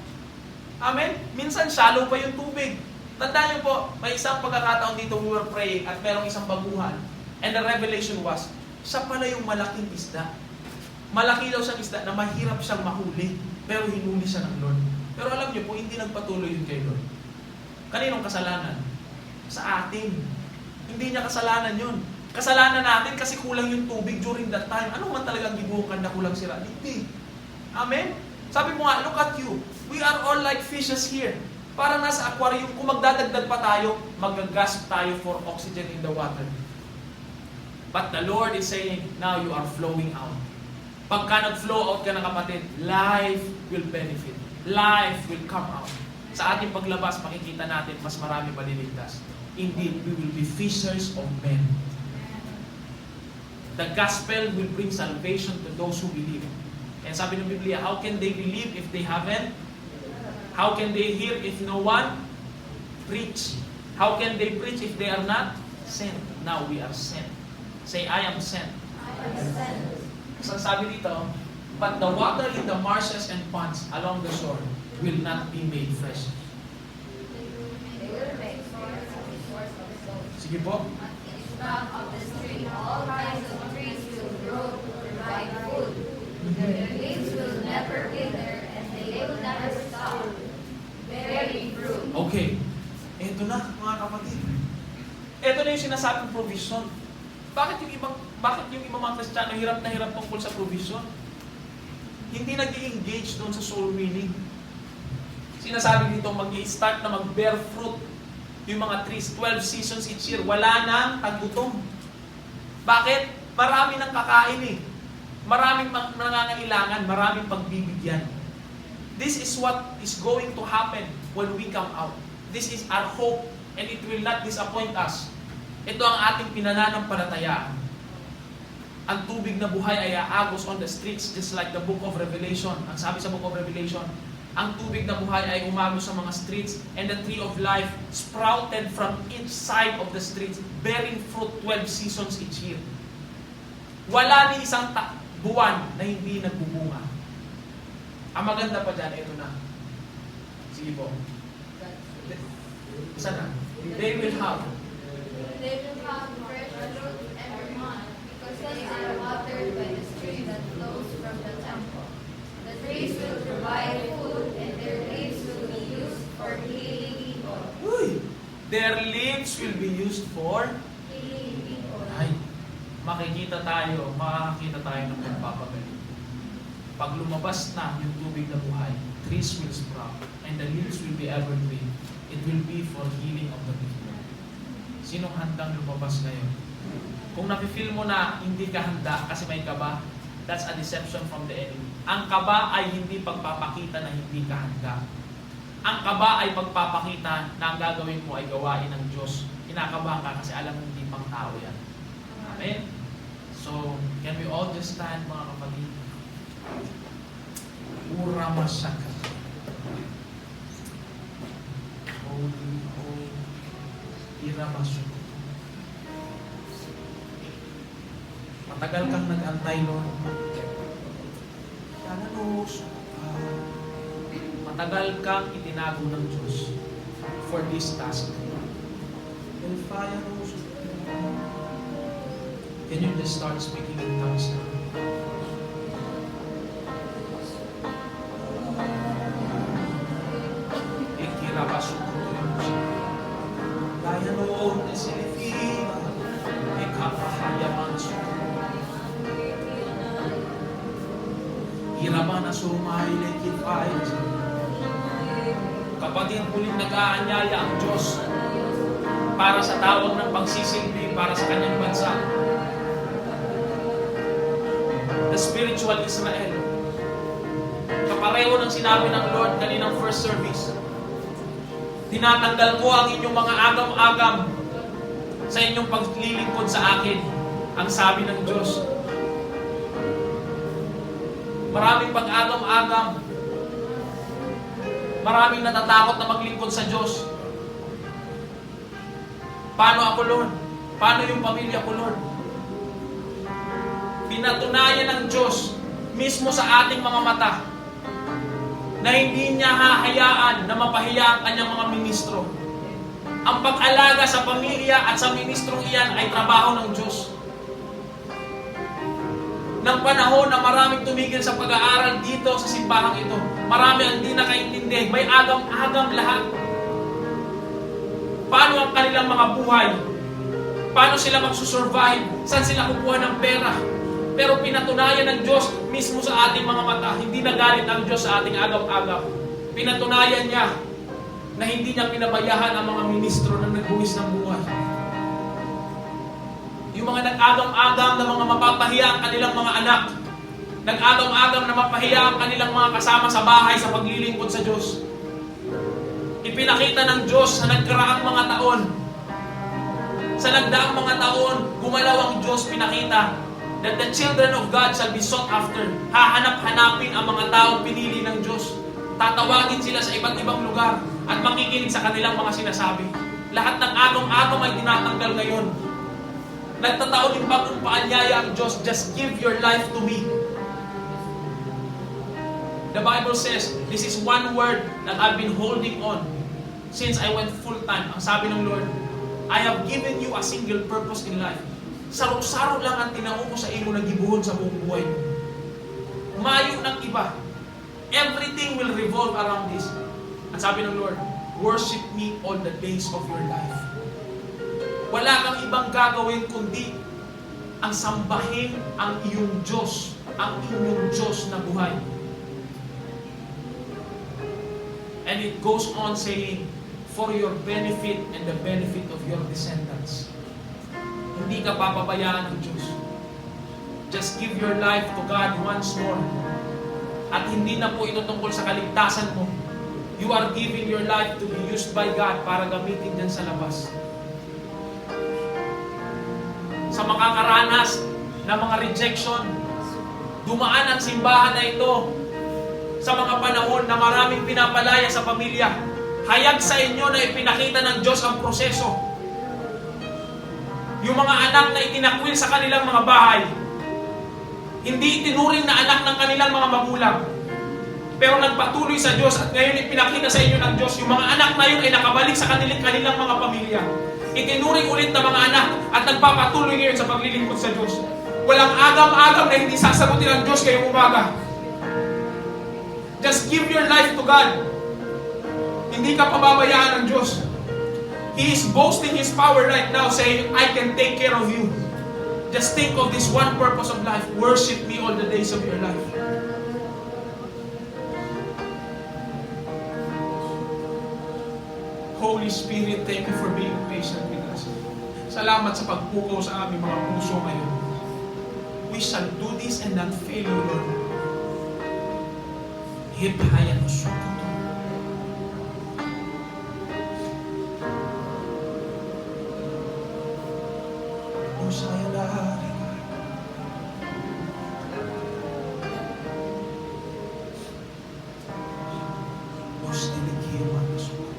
Amen? Minsan, shallow pa yung tubig. Tandaan niyo po, may isang pagkakataon dito, we were praying, at merong isang baguhan. And the revelation was, siya pala yung malaking isda. Malaki daw siyang isda na mahirap siyang mahuli, pero hinuli siya ng Lord. Pero alam niyo po, hindi nagpatuloy yun kay Lord. Kaninong kasalanan? Sa atin. Hindi niya kasalanan yun. Kasalanan natin kasi kulang yung tubig during that time. Ano man talagang gibukan na kulang sira? Hindi. Amen? Sabi mo nga, look at you. We are all like fishes here. Parang nasa aquarium, kung magdadagdag pa tayo, magagasp tayo for oxygen in the water. But the Lord is saying, now you are flowing out. Pagka nag-flow out ka na kapatid, life will benefit. Life will come out. Sa ating paglabas, makikita natin, mas marami maliligtas. Indeed, we will be fishers of men. The gospel will bring salvation to those who believe. And sabi ng Biblia, how can they believe if they haven't? How can they hear if no one preach? How can they preach if they are not sent? Now we are sent. Say, I am sent. So sabi dito, but the water in the marshes and ponds along the shore will not be made fresh. They will make source of the source of the soul. Sige po. In front of the stream, all kinds of trees will grow to provide food. Their leaves will never wither, and they will never stop bearing fruit. Okay. Ito na, mga kapatid. Ito na yung sinasabing provision. Bakit yung ibang mga Kristiyano hirap na hirap tungkol sa provision? Hindi nag-i-engage doon sa soul winning. Sinasabi dito, mag-i-start na mag-bear fruit yung mga trees, 12 seasons each year. Wala nang tagutong. Bakit? Marami nang kakain eh. Maraming nangangailangan, maraming pagbibigyan. This is what is going to happen when we come out. This is our hope, and it will not disappoint us. Ito ang ating pinananampalatayaan. Ang tubig na buhay ay aagos on the streets, just like the book of Revelation. Ang sabi sa book of Revelation, ang tubig na buhay ay umagos sa mga streets, and the tree of life sprouted from each side of the streets, bearing fruit 12 seasons each year. Wala ni isang buwan na hindi nagbubunga. Ang maganda pa dyan, ito na. Sige po. Saan na? They will have fresh fruit every month, because they are watered by the stream that flows from the temple. The trees will provide food, and their leaves will be used for healing people. Uy! Their leaves will be used for Healing people. ay, makakita tayo ng pagpapagaling. Pag lumabas na yung tubig na buhay, trees will sprout, and the leaves will be evergreen. It will be for healing of the people. Sinong handang lumabas ngayon? Kung nafe-feel mo na hindi ka handa kasi may kaba, that's a deception from the enemy. Ang kaba ay hindi pagpapakita na hindi ka handa. Ang kaba ay pagpapakita na ang gagawin mo ay gawain ng Diyos. Kinakabahan ka kasi alam mo hindi pang tao yan. Amen? So, can we all just stand, mga kapatid? Uramasaka. Holy, holy, Iramasuko. Matagal kang nag-antay, Lord. Matagal kang itinago ng Diyos for this task. Can you just start speaking in tongues now? Kaya noon na silifina, ikapahayaman suko. Hiraman na sumay, lekifay. Kapatid, muling nag-aanyaya ang Diyos para sa tawag ng pagsisilbi para sa kanyang bansa. The spiritual Israel. Kapareho ng sinabi ng Lord kaninang first service. Tinatanggal ko ang inyong mga agam-agam sa inyong paglilingkod sa akin, ang sabi ng Diyos. Maraming pag-agam-agam. Maraming natatakot na maglingkod sa Diyos. Paano ako, Lord? Paano yung pamilya ko, Lord? Pinatunayan ng Diyos mismo sa ating mga mata na hindi niya hahayaan na mapahiya ang kanyang mga ministro. Ang pag-alaga sa pamilya at sa ministrong iyan ay trabaho ng Diyos. Ng panahon na maraming tumigil sa pag-aaral dito sa simbahang ito, marami ang hindi nakaintindi, may agam-agam lahat. Paano ang kanilang mga buhay? Paano sila magsusurvive? Saan sila kukuha ng pera? Pero pinatunayan ng Diyos mismo sa ating mga mata, hindi nagalit ang Diyos sa ating agam-agam. Pinatunayan niya na hindi niya pinabayahan ang mga ministro na nagbuwis ng buhay. Yung mga nag-agam-agam na mga mapapahiya ang kanilang mga anak, nag-agam-agam na mapahiya ang kanilang mga kasama sa bahay sa paglilingkod sa Diyos. Ipinakita ng Diyos sa nagkaraang mga taon. Sa nagdaang mga taon, gumalaw ang Diyos, pinakita that the children of God shall be sought after. Hahanap-hanapin ang mga taong pinili ng Diyos. Tatawagin sila sa iba't ibang lugar at makikinig sa kanilang mga sinasabi. Lahat ng agam-agam ay tinatanggal ngayon. Nagtataon yung bagong paanyaya ang Diyos, just give your life to me. The Bible says, this is one word that I've been holding on since I went full-time. Ang sabi ng Lord, I have given you a single purpose in life. Saro-saro lang ang tinao ko sa imo na gibuhon sa buong buhay mo. Mayo ng iba. Everything will revolve around this. Ang sabi ng Lord, worship me all the days of your life. Wala kang ibang gagawin kundi ang sambahin ang iyong Diyos, ang inyong Diyos na buhay. And it goes on saying, for your benefit and the benefit of your descendants. Hindi ka papabayaan ng Diyos. Just give your life to God once more. At hindi na po ito tungkol sa kaligtasan mo. You are giving your life to be used by God para gamitin dyan sa labas. Sa makakaranas ng mga rejection, dumaan ang simbahan na ito sa mga panahon na maraming pinapalaya sa pamilya. Hayag sa inyo na ipinakita ng Diyos ang proseso. Yung mga anak na itinakwil sa kanilang mga bahay, hindi itinuring na anak ng kanilang mga magulang, pero nagpatuloy sa Diyos at ngayon ipinakita sa inyo ng Diyos, yung mga anak na yun ay nakabalik sa kanilang mga pamilya. Itinuring ulit ng mga anak at nagpapatuloy ngayon sa paglilingkod sa Diyos. Walang agam-agam na hindi sasagutin ng Diyos ngayong umaga. Just give your life to God. Hindi ka pababayaan ng Diyos. He is boasting His power right now, saying, I can take care of you. Just think of this one purpose of life. Worship me all the days of your life. Holy Spirit, thank you for being patient with us. Salamat sa pagpukaw sa aming mga puso ngayon. We shall do this and not fail, Lord. Hipayan o sukuto. O saya dari o stilikiwan o sukuto.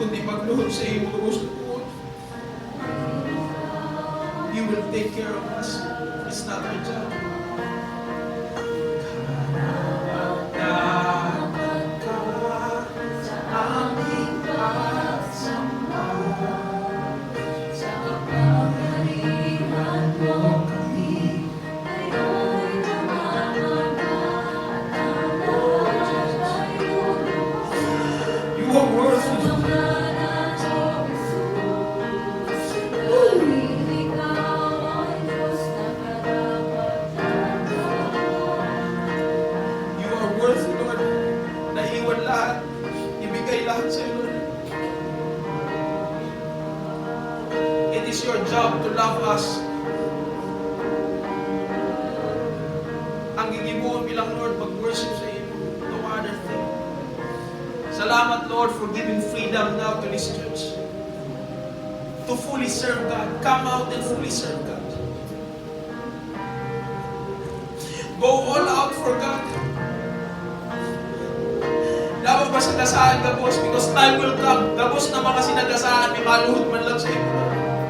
Kundi pagluhod sa iyo, gusto ko. You will take care of us. It's not our job. You are worthy. job to love us. Ang gigibuon bilang Lord, mag-worship sa iyo. No other thing. Salamat, Lord, for giving freedom now to this church. To fully serve God. Come out and fully serve God. Go all out for God. Dapat ba sa dasaan, gabos? Because time will come. Gabos na mga sinagasahan, may maluhod man lang sa iyo.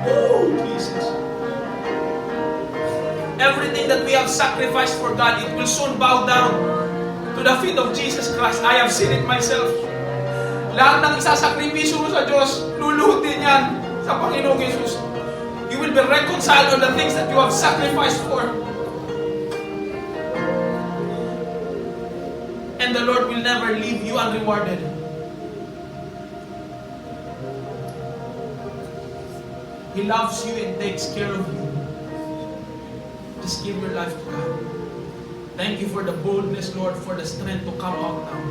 Oh, Jesus. Everything that we have sacrificed for God, it will soon bow down to the feet of Jesus Christ. I have seen it myself. Lahat ng isasakripisyo mo sa Diyos, luluhod din yan sa Panginoong Jesus. You will be reconciled on the things that you have sacrificed for. And the Lord will never leave you unrewarded. He loves you and takes care of you. Just give your life to God. Thank you for the boldness, Lord, for the strength to come out now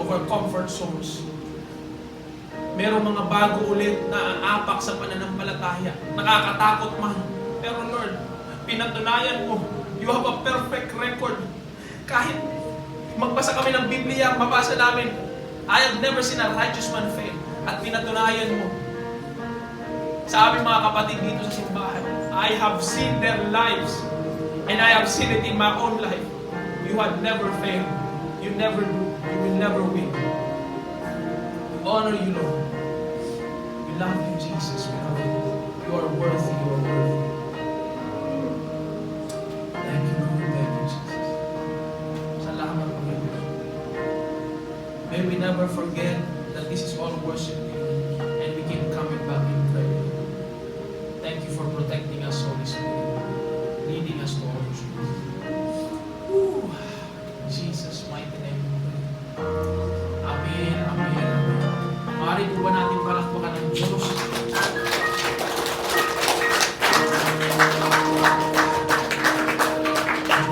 of our comfort zones. Merong mga bago ulit na aapak sa pananampalataya. Nakakatakot man. Pero Lord, pinatunayan mo, you have a perfect record. Kahit magbasa kami ng Biblia, mabasa namin, I have never seen a righteous man fail. At pinatunayan mo sa aming mga kapatid dito sa simbahan, I have seen their lives and I have seen it in my own life. You have never failed. You never do. You will never win. We honor you, Lord. We love you, Jesus. We love you. You are worthy. You are worthy. Thank you, Lord. Thank you, Jesus. Salamat, Panginoon. May we never forget that this is all worship to you and we keep coming back in prayer. Thank you for protecting us, Holy Spirit, leading us to all truth. Woo. In Jesus' mighty name we pray. Amen, amen, amen. Maaari po ba natin palakpakan ng Diyos?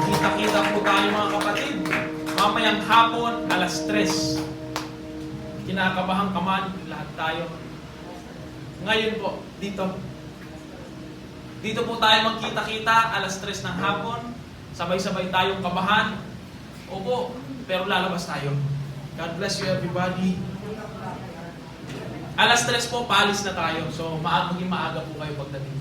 Kita-kita po tayo mga kapatid. Mamayang hapon, alas 3. Kinakabahan ka man, lahat tayo. Ngayon po, dito po tayo magkita-kita, alas 3 ng hapon. Sabay-sabay tayong kabahan. Opo, pero lalabas tayo. God bless you everybody. Alas 3 po, paalis na tayo. So, maging maaga po kayo pagdating.